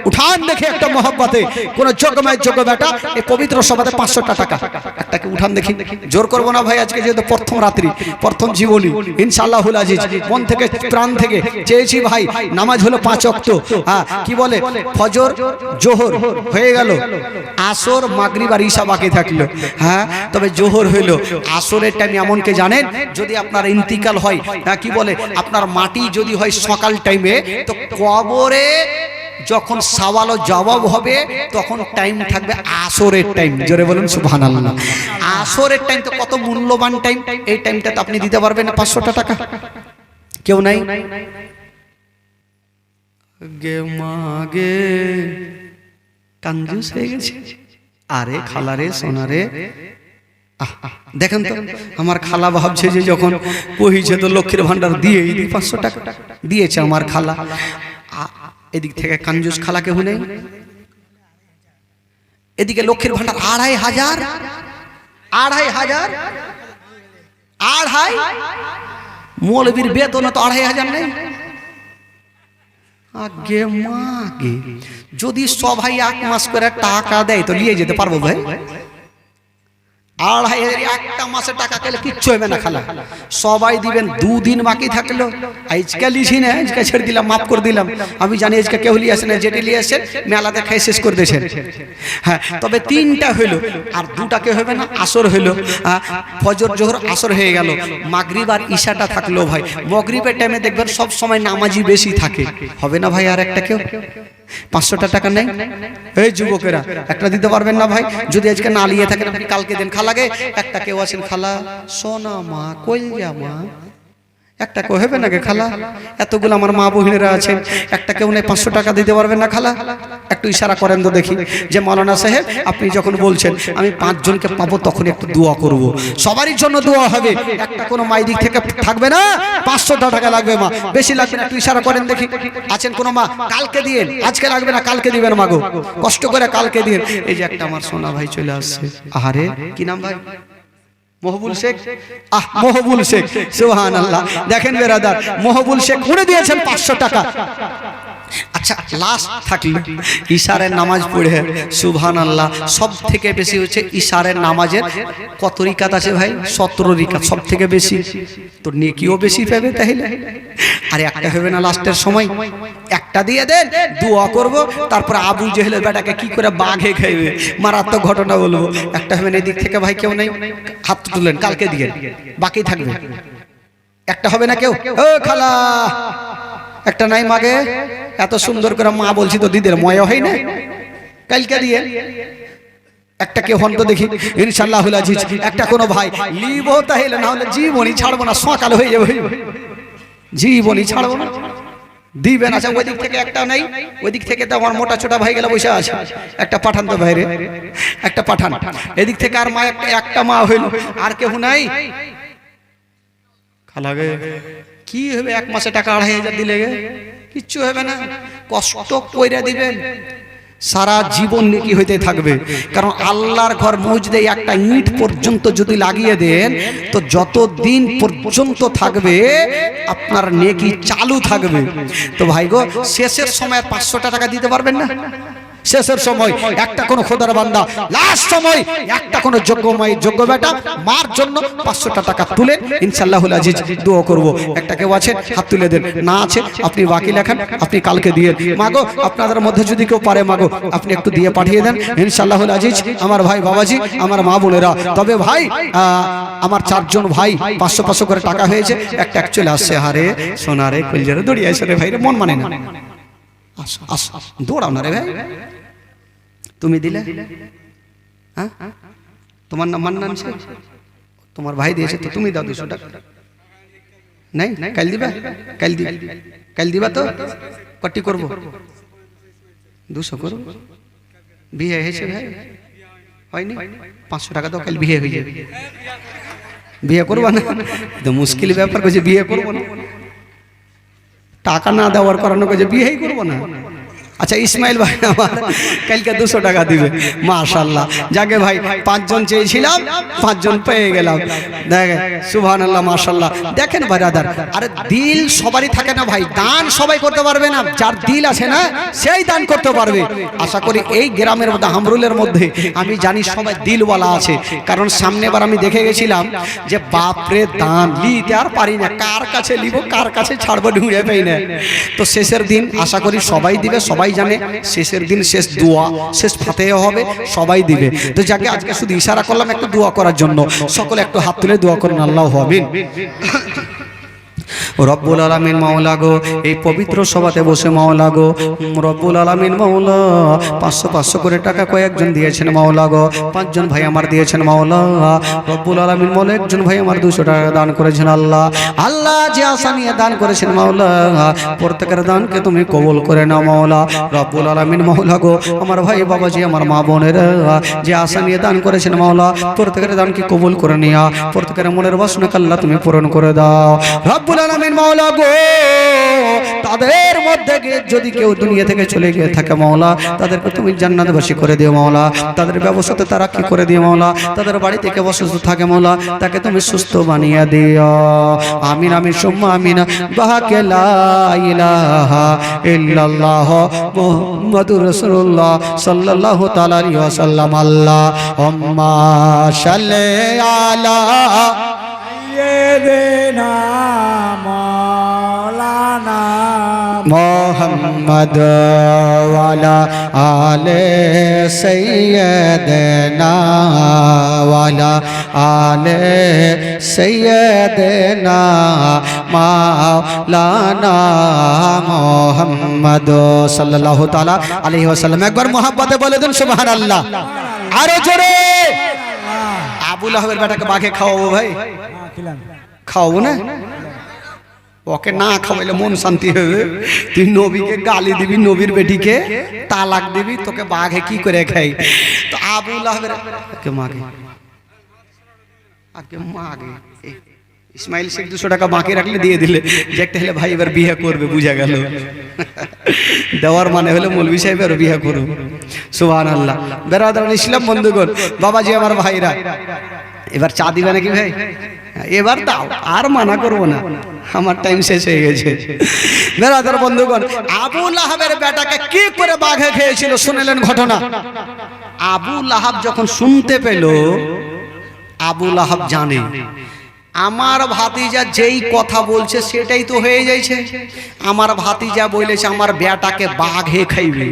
উঠান দেখে একটা মহব্বতে, কোন যোগ্যময় যোগ্য বেটা এই পবিত্র সভাতে 500 টাকা একটাকে উঠান দেখি। জোর করবো না ভাই, আজকে যেহেতু প্রথম রাত্রি, প্রথম জীবনী, ইনশাআল্লাহুল আজিজ মন থেকে প্রাণ থেকে চেয়েছি ভাই, নামাজ হলো 5 ওয়াক্ত। হ্যাঁ, কি বলে, ফজর জোহর হয়ে গেল, আসর মাগরিব আর ঈশা বাকি থাকলো। হ্যাঁ, তবে জোহর হইলো, আসরের টাইম এমন কে জানেন, যদি আপনার ইন্তিকাল হয়, হ্যাঁ কি বলে, আপনার মাটি যদি হয় সকাল টাইমে, তো কবরে যখন সওয়াল ও জবাব হবে তখন টাইম থাকবে আসরের টাইম। জোরে বলুন সুবহানাল্লাহ। আসরের টাইম তো কত মূল্যবান টাইম, এই টাইমটা তো আপনি দিতে পারবেন না 500 টাকা? কেউ নাই? গে মাগে কাঞ্জুস হয়ে গেছে। আরে খালারে সোনারে, দেখেন তো আমার খালা ভাবছে যে যখন কহিছে তো লক্ষ্মীর ভান্ডার দিয়ে 500 টাকা দিয়েছে আমার খালা। এদিক থেকে কাঞ্জুস খালা কেউ নেই, এদিকে লক্ষ্মীর ভান্ডার 2500, 2500 মৌলবীর বেতন তো 2500 নেই। আগে মাগে যদি সবাই 1 মাস করে টাকা দেয় তো নিয়ে যেতে পারবো ভাই? 2500 একটা মাসে টাকা পেলে কিচ্ছু হবে না খালা, সবাই দিবেন। 2 দিন বাকি থাকলো, আজকে লিছি না, আজকে ছেড়ে দিলাম, মাফ করে দিলাম। আমি জানি আজকে কেউ লিয়ে আসেন, যেটি লিয়ে আসেন মেলাতে খাই শেষ করে দিয়েছেন। হ্যাঁ, তবে 3টা হইলো, আর 2টাকে হবে না, আসর হইলো। ফজর জোহর আসর হয়ে গেল, মাগরিব আর ঈশাটা থাকলো ভাই। মাগরিবের টাইমে দেখবেন সব সময় নামাজি বেশি থাকে, হবে না ভাই? আর একটা কেউ 500 টাকা নেই? এই যুবকেরা একটা দিতে পারবেন না ভাই? যদি আজকে না নিয়ে থাকেন আপনি কালকে দেন। খালাকে একটা কেউ আছেন, খালা সোনা মা কইয়া মা, একটা কেউ হবে নাকি খালা? এতগুলো আমার মা বহিনেরা আছেন, একটা কেউ নেই 500 টাকা দিতে পারবেন না খালা? একটু ইশারা করেন তো দেখি, যে মাওলানা সাহেব আপনি যখন বলছেন আমি 5 জনকে পাবো তখন একটু দোয়া করব, সবারই জন্য দোয়া হবে, একটা কোনো মাই দিক থেকে থাকবে না, 500 টাকা লাগবে মা, বেশি লাগবে না, একটু ইশারা করেন দেখি। আছেন কোনো মা? কালকে দিয়েন, আজকে লাগবে না, কালকে দিবেন মাগো, কষ্ট করে কালকে দিয়েন। এই যে একটা আমার সোনা ভাই চলে আসছে, আহারে কি নাম ভাই? মহবুল শেখ। মহবুল শেখ, সুবহানাল্লাহ। দেখেন বেরাদার, মহবুল শেখ উড়ে দিয়েছেন 500 টাকা। আচ্ছা, লাস্ট থাকলো ইশারের নামাজ পড়ে, সুবহানাল্লাহ। সব থেকে বেশি হচ্ছে ইশারের নামাজের কত রিকাত আছে ভাই? 17 রিকাত, সব থেকে বেশি। তো নেকিও বেশি পাবে তাহলে। আর একটা হবে না লাস্টের সময়? একটা দিয়ে দেন, দোয়া করব, তারপর আবু জেহেলের বেটাকে কি করে বাঘে খাইবে, মারাত্মক ঘটনা বলবো। একটা হবে না, এদিক থেকে ভাই কেউ নেই, হাত তুলেন, কালকে দিয়ে বাকি থাকবে। একটা হবে না কেউ? ও খালা একটা নাই মাগে, এত সুন্দর করে মা বলছি তো দিদের ময়া হয় না, কালকে দিয়ে একটা কেউ হন তো দেখি, ইনশাআল্লাহুল আজিজ। একটা কোনো ভাই লিবো তাহলে, না হলে জীবনই ছাড়বো না, সকাল হয়ে যাবে, জীবনই ছাড়বো না, দিবেন। আচ্ছা, ওই দিক থেকে একটা নাই, ওই দিক থেকে তো আমার মোটা ছোটা ভাই গেলে বসে আছে, একটা পাঠান তো বাইরে, একটা পাঠান। এদিক থেকে আর মা একটা মা হইল, আর কেউ নাই খালাগে। কি হবে 1 মাসে টাকা 2500 দিলে গে? কিচ্ছু হবে না, কষ্ট কইরা দিবেন, সারা জীবন নেকি হইতে থাকবে। কারণ আল্লাহর ঘর মসজিদে একটা ইট পর্যন্ত যদি লাগিয়ে দেন, তো যতদিন পর্যন্ত থাকবে আপনার নেকি চালু থাকবে। তো ভাই গো, শেষের সময় 500 টাকা দিতে পারবেন না? শেষের সময় একটা কোন খোদার বান্দা, লাস্ট সময় একটা কোন যোগ্যময় যোগ্য বেটা মার জন্য 500 টাকা তুলেন, ইনশাআল্লাহুল আজিজ দোয়া করব। একটা কেউ আছে, হাত তুলে দেন। না আছে আপনি বাকি লেখান, আপনি কালকে দিয়ে মাগো, আপনাদের মধ্যে যদি কেউ পারে মাগো আপনি একটু দিয়ে পাঠিয়ে দেন, ইনশাআল্লাহুল আজিজ। আমার ভাই বাবাজি, আমার মা বোনেরা, তবে ভাই আমার 4 জন ভাই 500 করে টাকা হয়েছে, একটা চলে আসছে, হারে সোনারে কলজারে দৌড়িয়ে আসে রে ভাই রে, মন মানে না, দৌড়াও না রে ভাই। তুমি দিলে, হ্যাঁ তোমার নাম মান্নান শেখ, তোমার ভাই দিয়েছে তো তুমি দাও 200 টাকা। নাই কাল দিবা? কাল দিবা তো কটি করব? 200 করব। বিয়ে হয়েছে ভাই? হয়নি? 500 টাকা দাও, কাল বিয়ে হয়ে যাবে। বিয়ে করবা না? তো মুশকিল ব্যাপার, কইছে বিয়ে করব না, টাকা না দেওয়ার কারণে কইছে বিয়েই করব না। আচ্ছা ইসমাইল ভাই আমার কালকে 200 টাকা দিবে, মাশাআল্লাহ। যাকে ভাই 5 জন চেয়েছিলাম, 5 জন পেয়ে গেলাম। দেখেন সুবহানাল্লাহ, মাশাআল্লাহ। দেখেন বারাদার, আরে দিল সবারই থাকে না ভাই, দান সবাই করতে পারবে না, যার দিল আছে না সেই দান করতে পারবে। আশা করি এই গ্রামের মধ্যে হামরুলের মধ্যে আমি জানি সবাই দিলওয়ালা আছে, কারণ সামনেবার আমি দেখে গেছিলাম যে বাপরে দান নিতে আর পারি না, কার কাছে নিব কার কাছে ছাড়বো ঢুঁড়ে পাই না। তো শেষের দিন আশা করি সবাই দিবে, সবাই জানে শেষের দিন শেষ দোয়া, শেষ ফাতিহা হবে, সবাই দিবে। তো যাকে আজকে শুধু ইশারা করলাম একটু দোয়া করার জন্য, সকলে একটু হাত তুলে দোয়া করুন, আল্লাহু আমিন। রব্বুল আলামিন মাওলা গো, এই পবিত্র সভাতে বসে মাওলা গো, রব্বুল আলামিন মাওলা 500 করে টাকা কয়েকজন দিয়েছেন মাওলা গো, 5 জন ভাই আমার দিয়েছেন মাওলা। রব্বুল আলামিন মাওলা একজন ভাই আমার 200 টাকা দান করেছেন আল্লাহ। আল্লাহ যে আশা নিয়ে দান করেছেন মাওলা, প্রত্যেকের দানকে তুমি কবুল করে নাও মাওলা। রব্বুল আলামিন মাওলা গো, আমার ভাই বাবাজি আমার মা বোনেরা যে আশা নিয়ে দান করেছেন মাওলা, প্রত্যেকের দানকে কবুল করে নিয়া প্রত্যেকের মনের বাসনাকে আল্লাহ তুমি পূরণ করে দাও রব্বুল আলামিন মাওলা গো। তাদের মধ্যে যদি কেউ দুনিয়া থেকে চলে গিয়ে থাকে মাওলা, তাদেরকে তুমি জান্নাতবাসী করে দিও মাওলা। তাদের ব্যবসাতে তারা কি করে দিও মাওলা, তাদের বাড়ি থেকে অসুস্থ থাকে মাওলা, তাকে তুমি সুস্থ বানিয়ে দিও। আমিন আমিন সুম্মা আমিন। বাহাকে লা ইলাহা ইল্লাল্লাহ মুহাম্মাদুর রাসূলুল্লাহ সাল্লাল্লাহু তাআলা আলাইহি ওয়াসাল্লাম। আল্লাহুম্মা সাল্লি আলা সাইয়্যিদিনা মাওলানা মোহাম্মদ ওয়ালা আলে সাইয়্যিদিনা ওয়ালা আলে সাইয়্যিদিনা মাওলানা মোহাম্মদ সাল্লাল্লাহু তাআলা আলাইহি ওয়াসাল্লাম। একবার মোহাব্বতে বলে দিন সুবহানাল্লাহ, আরো জোরে। আবু লাহাবের বেটাকে বাঘে খাওয়াবো ভাই, খাওয়াবো না? ওকে না খাওয়াইলে মন শান্তি হবে। তুই নবীকে গালি দিবি, নবীর বেটিকে তালাক দিবি, তোকে বাঘে কি করে খাই? তো আবু লাহাবের মাগে ইসমাইল শেখ 200 টাকা বাকি রাখলে দিয়ে দিলে যে একটা হলে ভাই এবার বিয়ে করবে, বুঝা গেল। দেওয়ার মানে হলো মৌলভী সাহেব আর বিয়ে করব। সুবহানাল্লাহ। বেরাদার ইসলাম বন্ধুগণ, বাবাজি আমার ভাইরা, এবার চা দিবে নাকি ভাই? এবার দাও, আর মানা করবো না, আমার টাইম শেষ হয়ে গেছে। বেরাদার বন্ধুগণ, আবু লাহাবের বেটাকে কি করে বাঘে খেয়েছিল শুনলেন ঘটনা। আবু লাহাব যখন শুনতে পেল, আবু লাহাব জানে আমার ভাতিজা যেই কথা বলছে সেটাই তো হয়ে যাইছে। আমার ভাতিজা বলেছে আমার বেটাকে বাঘে খাইবে,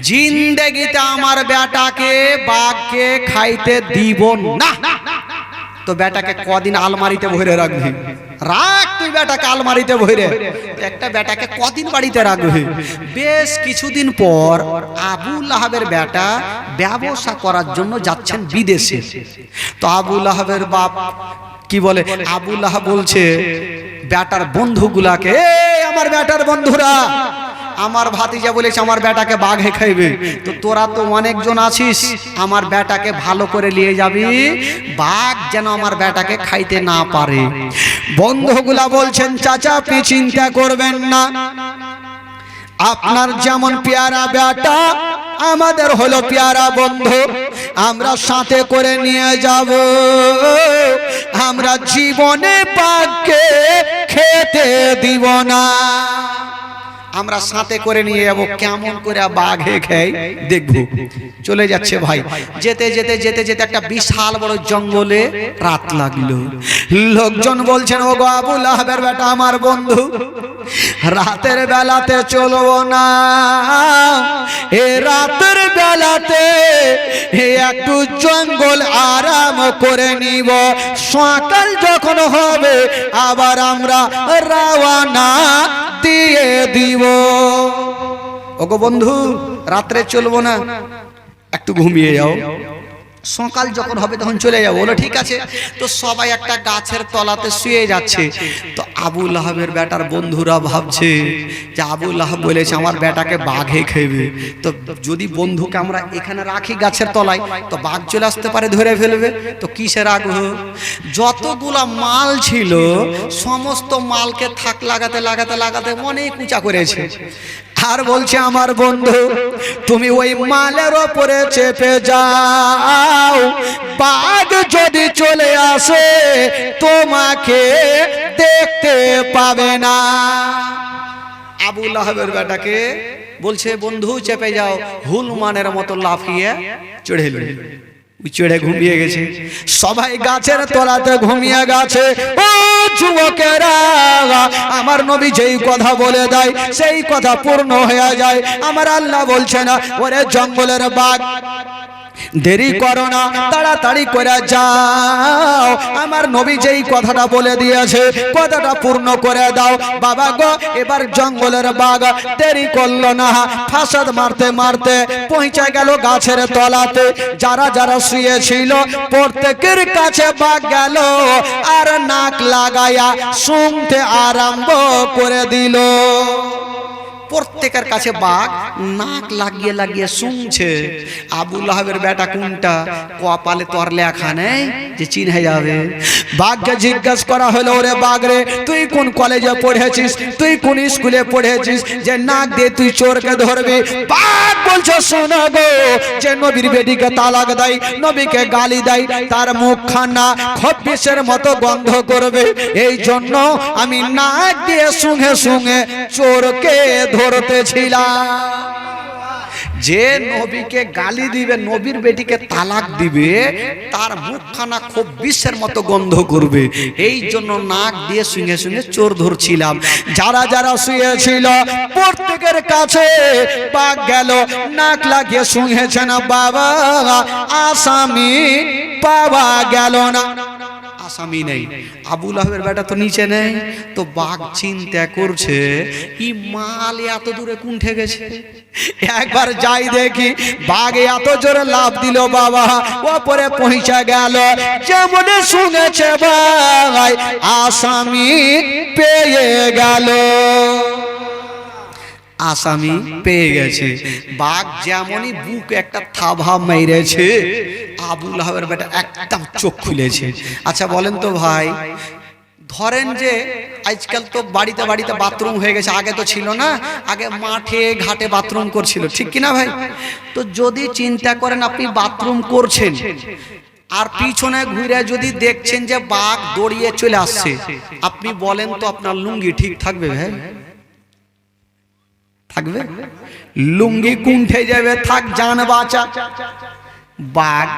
জিন্দেগিতে আমার বেটাকে বাঘকে খাইতে দিব না। তো বেটাকে কদিন আলমারিতে ভরে রাখবি? রাখ তুই বেটাকে আলমারিতে ভরে, একটা বেটাকে কদিন বাড়িতে রাখবে? বেশ কিছুদিন পর আবু লাহাবের বেটা ব্যবসা করার জন্য যাচ্ছেন বিদেশে। তো আবু লাহাবের বাপ কি বলে, আবু লাহাব বলছে বেটার বন্ধুগুলাকে, আমার বেটার বন্ধুরা, আমার ভাতিজা বলেছে আমার বেটাকে বাঘে খাইবে, তো তোরা তো অনেকজন আছিস, আমার বেটাকে ভালো করে নিয়ে যাবি, বাঘ যেন আমার বেটাকে খাইতে না পারে। বন্ধুগুলা বলছেন চাচা আপনি চিন্তা করবেন না, আপনার যেমন পেয়ারা বেটা আমাদের হলো পেয়ারা বন্ধু, আমরা সাথে করে নিয়ে যাব, আমরা জীবনে বাঘকে খেতে দিব না, আমরা সাথে করে নিয়ে যাবো, কেমন করে বাঘে খাই দেখবো। চলে যাচ্ছে ভাই, যেতে যেতে যেতে যেতে একটা বিশাল বড় জঙ্গলে রাত লাগলো। লোকজন বলছেন ও গো আবু লাহাবের বেটা আমার বন্ধু, রাতের বেলাতে চলবো না, এ রাতের বেলাতে একটু জঙ্গল আরাম করে নিব, সকাল যখন হবে আবার আমরা রওনা দিয়ে দিব। ওগো বন্ধু রাত্রে চলবো না, একটু ঘুমিয়ে যাও, সকাল যখন হবে তখন চলে যাবো। বলো ঠিক আছে। তো সবাই একটা গাছের তলাতে শুয়ে যাচ্ছে। তো আবু লাহাবের বেটার বন্ধুরা ভাবছে যে আবু লাহাব বলেছে আমার বেটাকে বাঘে খাইবে, তো যদি বন্ধুকে আমরা এখানে রাখি গাছের তলায় তো বাঘ চলে আসতে পারে, ধরে ফেলবে। তো কিসের আগ্রহ, যতগুলা মাল ছিল সমস্ত মালকে থাক লাগাতে লাগাতে লাগাতে অনেক উঁচা করেছে। আর বলছে আমার বন্ধু তুমি ওই মালের ওপরে চেপে যাও, বাঘ যদি চলে আসে তোমাকে দেখতে পাবে না। আবু লাহাবের বেটাকে বলছে বন্ধু চেপে যাও, হুলমানের মতো লাফিয়ে চড়ে এলো, চড়ে ঘুমিয়ে গেছে। সবাই গাছের তলাতে ঘুমিয়ে গেছে। ও যুবকেরা, আমার নবী যেই কথা বলে দেয় সেই কথা পূর্ণ হয়ে যায়। আমার আল্লাহ বলছে না ওরে জঙ্গলের বাঘ দেরি করো না, তাড়াতাড়ি করে যাও, আমার নবী যেই কথাটা বলে দিয়েছে কথাটা পূর্ণ করে দাও। বাবা গো, এবার জঙ্গলের বাঘ দেরি করলো না, ফাসাদ মারতে মারতে পৌঁছে গেল গাছের তলাতে। যারা যারা শুয়েছিল প্রত্যেকের কাছে বাঘ গেল আর নাক লাগায়া শুনতে আরম্ভ করে দিল। প্রত্যেকের কাছে বাঘ নাক লাগিয়ে লাগিয়ে শুনছে। আবু লাহাবের বেটা কোনটা, কপালে তোর লেখা নেই যে চিনে যাবে। বাঘকে জিজ্ঞেস করা হলো ওরে বাঘ রে, তুই কোন কলেজে পড়েছিস, তুই কোন স্কুলে পড়েছিস যে নাক দিয়ে তুই চোরকে ধরবি? বাঘ বলছে শোনো গো, যে নবীর বেটিকে তালাক দেয়, নবীকে গালি দেয়, তার মুখখানা খব্বিশের মতো গন্ধ করবে, এই জন্য আমি নাক দিয়ে শুঙে শুঙে চোরকে ধরতেছিলাম। যে নবীকে গালি দিবে, নবীর বেটিকে তালাক দিবে, তার মুখখানা খুব বিষের মতো গন্ধ করবে, এই জন্য নাক দিয়ে শুঙে শুঙে চোর ধরছিলাম। যারা যারা শুয়েছিল প্রত্যেকের কাছে বাঘ গেল, নাক লাগিয়ে শুঙেছে না বাবা, আসামি পাওয়া গেল না। আসামি নেই, আবু লাহাবের বেটা তো নিচে নেই, তো বাঘ চিন্তা করছে ই মাল এত দূরে কুণ্ঠে গেছে, একবার যাই দেখি। বাঘ এত জোরে লাফ দিল বাবা, ওপরে পৌঁছে গেল। যেমন শুনেছে ভাই, আসামি পেয়ে গেল, আসামি পেয়ে গেছে। বাঘ যেমনই বুক একটা থাবা মেরেছে, আবু লাহাবের বেটা একদম চোখ খুলেছে। আচ্ছা বলেন তো ভাই, ধরেন যে আজকাল তো বাড়িতে বাড়িতে বাথরুম হয়ে গেছে, আগে তো ছিল না, আগে মাঠে ঘাটে বাথরুম করছিল, ঠিক কিনা ভাই? তো যদি চিন্তা করেন আপনি বাথরুম করছেন আর পিছনে ঘুরে যদি দেখছেন যে বাঘ দৌড়িয়ে চলে আসছে, আপনি বলেন তো আপনার লুঙ্গি ঠিক থাকবে ভাই? থাকবে? লুঙ্গি কুণ্ঠে যাবে, থাক জান বাঁচা। বাঘ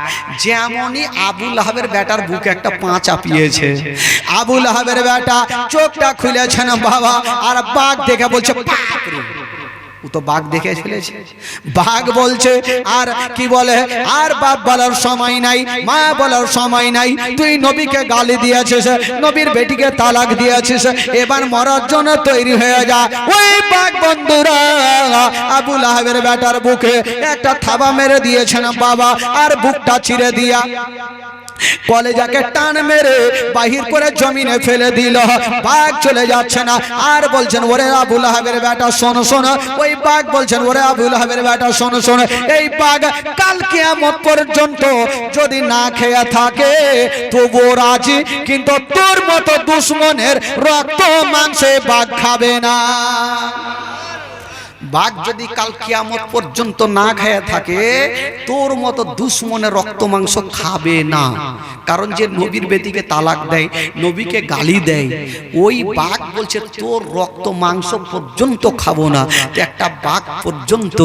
যেমনই আবু লাহাবের বেটার বুকে একটা পা চাপিয়েছে, আবু লাহাবের বেটা চোখটা খুলেছে না বাবা, আর বাঘ দেখে বলছে বাপ রে, ও তো বাঘ দেখে ফেলেছে। বাঘ বলছে আর কি বলে, আর বাপ বলার সময় নাই, মা বলার সময় নাই, তুই নবীকে গালি দিয়েছিস, নবীর বেটিকে তালাক দিয়েছিস, এবার মরার জন্য তৈরি হয়ে যা। ওই বাঘ বন্ধুরা আবু লাহাবের বেটার বুকে একটা থাবা মেরে দিয়েছে না বাবা, আর বুকটা ছিঁড়ে দিয়া কলেজাকে টান মেরে বাহির করে জমিনে ফেলে দিল। বাঘ চলে যাচ্ছে না, আর বলছেন ওরে আবু লাহাবের বেটা শোনো শোনো। ওই বাঘ বলছেন ওরে আবু লাহাবের বেটা শোনো শোনো, এই বাঘ কাল কিয়ামত পর্যন্ত যদি না খেয়ে থাকে তবুও রাজি, কিন্তু তোর মতো দুশ্মনের রক্ত মাংসে বাঘ খাবে না। বাঘ যদি কাল কিয়ামত পর্যন্ত না খেয়ে থাকে তোর মতো দুশ্মনের রক্ত মাংস খাবে না। কারণ যে নবীর বেটিকে তালাক দেয়, নবীকে গালি দেয়, ওই বাঘ বলছে তোর রক্ত মাংস পর্যন্ত খাবো না। একটা বাঘ পর্যন্ত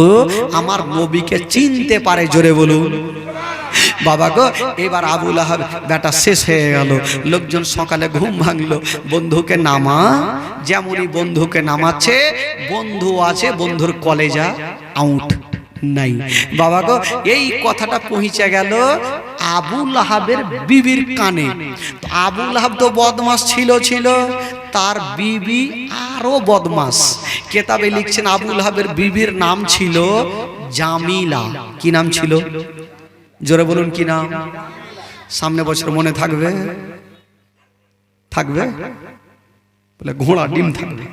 আমার নবীকে চিনতে পারে, জোরে বলুন বাবা গো। এবার আবু লাহাব বেটা শেষ হয়ে গেল। লোকজন সকালে ঘুম ভাঙলো, বন্ধুকে নামা। যেমনই বন্ধুকে নামাচ্ছে, বন্ধু আছে, বন্ধুর কলেজা আউট নাই। বাবা গো, এই কথাটা পৌঁছে গেল আবু লাহাবের বিবির কানে। আবু লাহাব তো বদমাস ছিল, তার বিবি আরো বদমাস। কেতাবে লিখছেন আবু লাহাবের বিবির নাম ছিল জামিলা। কি নাম ছিল? জোরে বলুন কি নাম? সামনে বছর মনে থাকবে? থাকবে বলে ঘোড়া ডিম থাকবে,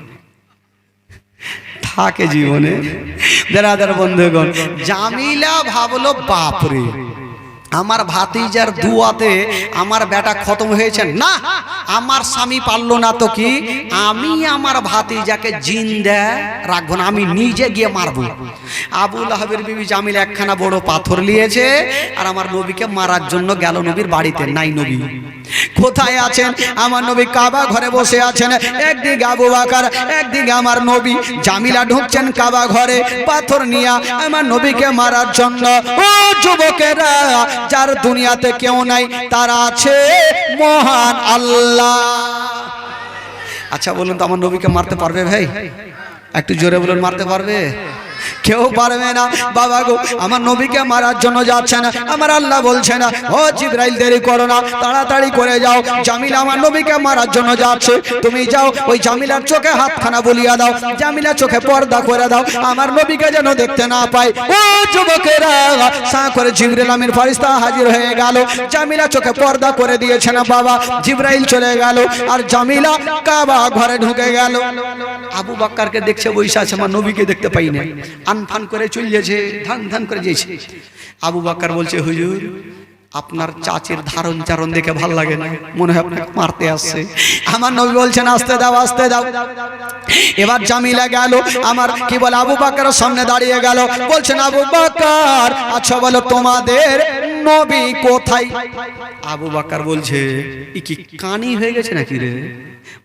থাকে জীবনে। বেরাদার বন্ধুগণ, জামিলা ভাবলো বাপরে আমার ভাতিজার দুয়াতে আমার বেটা খতম হয়েছে না, আমার স্বামী পারলো না তো কি, আমি আমার ভাতিজাকে জিন্দা রাখবো না, আমি নিজে গিয়ে মারবো। আবু লাহাবের বিবি জামিলা একখানা বড় পাথর নিয়েছে আর আমার নবীকে মারার জন্য গেল নবীর বাড়িতে। নাই নবী কোথায় আছেন? আমার নবী কাবা ঘরে বসে আছেন, একদিকে আবু বকর, একদিকে আমার নবী। জামিলা ঢুকছেন কাবা ঘরে পাথর নিয়ে আমার নবীকে মারার জন্য। ও যুবকেরা, যার দুনিয়াতে কেউ নাই তার আছে মহান আল্লাহ। আচ্ছা বলুন তো, আমার নবীকে মারতে পারবে ভাই? একটু জোরে বলুন, মারতে পারবে? কেউ পারবে না। বাবা গো, আমার নবীকে মারার জন্য যাচ্ছে না, আমার আল্লাহ বলছে না ও জিবরাইল দেরি করো না, তাড়াতাড়ি করে যাও। জামিলা আমার নবীকে মারার জন্য যাচ্ছে, তুমি যাও ওই জামিলার চোখে হাতখানা বলিয়া দাও, জামিলা চোখে পর্দা করে দাও, আমার নবীকে যেন দেখতে না পায়। ও যুবকেরা, সা করে জিবরাইল আমির ফেরেশতা হাজির হয়ে গেল, জামিলা চোখে পর্দা করে দিয়েছে না বাবা। জিবরাইল চলে গেল আর জামিলা কাবা ঘরে ঢুকে গেল। আবু বকরকে দেখছে বইসা আছে, আমার নবীকে দেখতে পাই না, আনফান করে চলিয়েছে, ধান ধান করে যেছে। আবু বকর বলছে হুজুর, আপনার চাচির ধারণ চারণ দেখে ভাল লাগে না, মনে হয় আপনাকে মারতে আসছে। আমার নবী বলছেন আস্তে দাও, আস্তে দাও। এবার জামিলা গেল, আমার কি বলে আবু বকরের সামনে দাঁড়িয়ে গেল, বলছেন আবু বকর, আচ্ছা বলো তোমাদের নবী কোথায়? আবু বকর বলছে ই কি কানি হয়ে গেছে নাকি রে?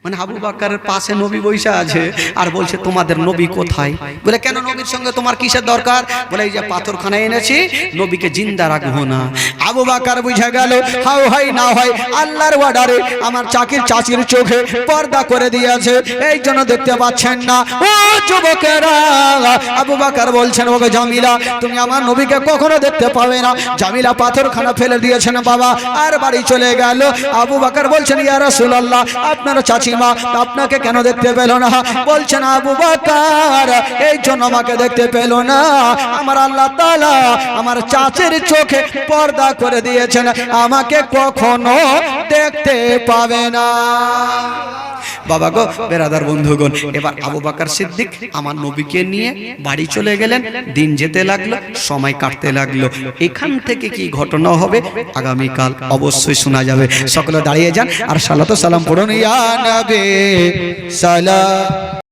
মানে আবু বকরের পাশে নবী বসে আছে আর বলছে তোমাদের নবী কোথায়? বলে কেন, নবীর সঙ্গে তোমার কিসের দরকার? বলে এই যে পাথরখানা এনেছি, নবীকে জিন্দা রাখবো না। আবু বকর বুঝে গেল হাও হয় না হয় আল্লাহর অর্ডারে আমার চাচির চোখে পর্দা করে দিয়েছে, এই জন্য দেখতে পাচ্ছেন না। ও যুবকেরা, আবু বকর বলছেন ওগো জামিলা, তুমি আমার নবীকে কখনো দেখতে পাবে না। জামিলা পাথরখানা ফেলে দিয়েছেন বাবা আর বাড়ি চলে গেল। আবু বকর বলছেন ইয়া রাসূলুল্লাহ, আপনার চাচিমা আপনাকে কেন দেখতে পেল না? বলছেন আবু বকর, এই জন্য আমাকে দেখতে পেল না, আমার আল্লাহ তাআলা আমার চাচির চোখে পর্দা করে দিয়েছেন, আমাকে কখনো দেখতে পাবে না। বাবা গো, বেরাদার বন্ধুগণ, এবার আবু বকর সিদ্দিক আমার নবীকে নিয়ে বাড়ি চলে গেলেন। দিন যেতে লাগলো, সময় কাটতে লাগলো। এখান থেকে কি ঘটনা হবে আগামীকাল অবশ্যই শোনা যাবে। সকলে দাঁড়িয়ে যান আর সালাতু সালাম পড়ুন, ইয়া নবী সালাম।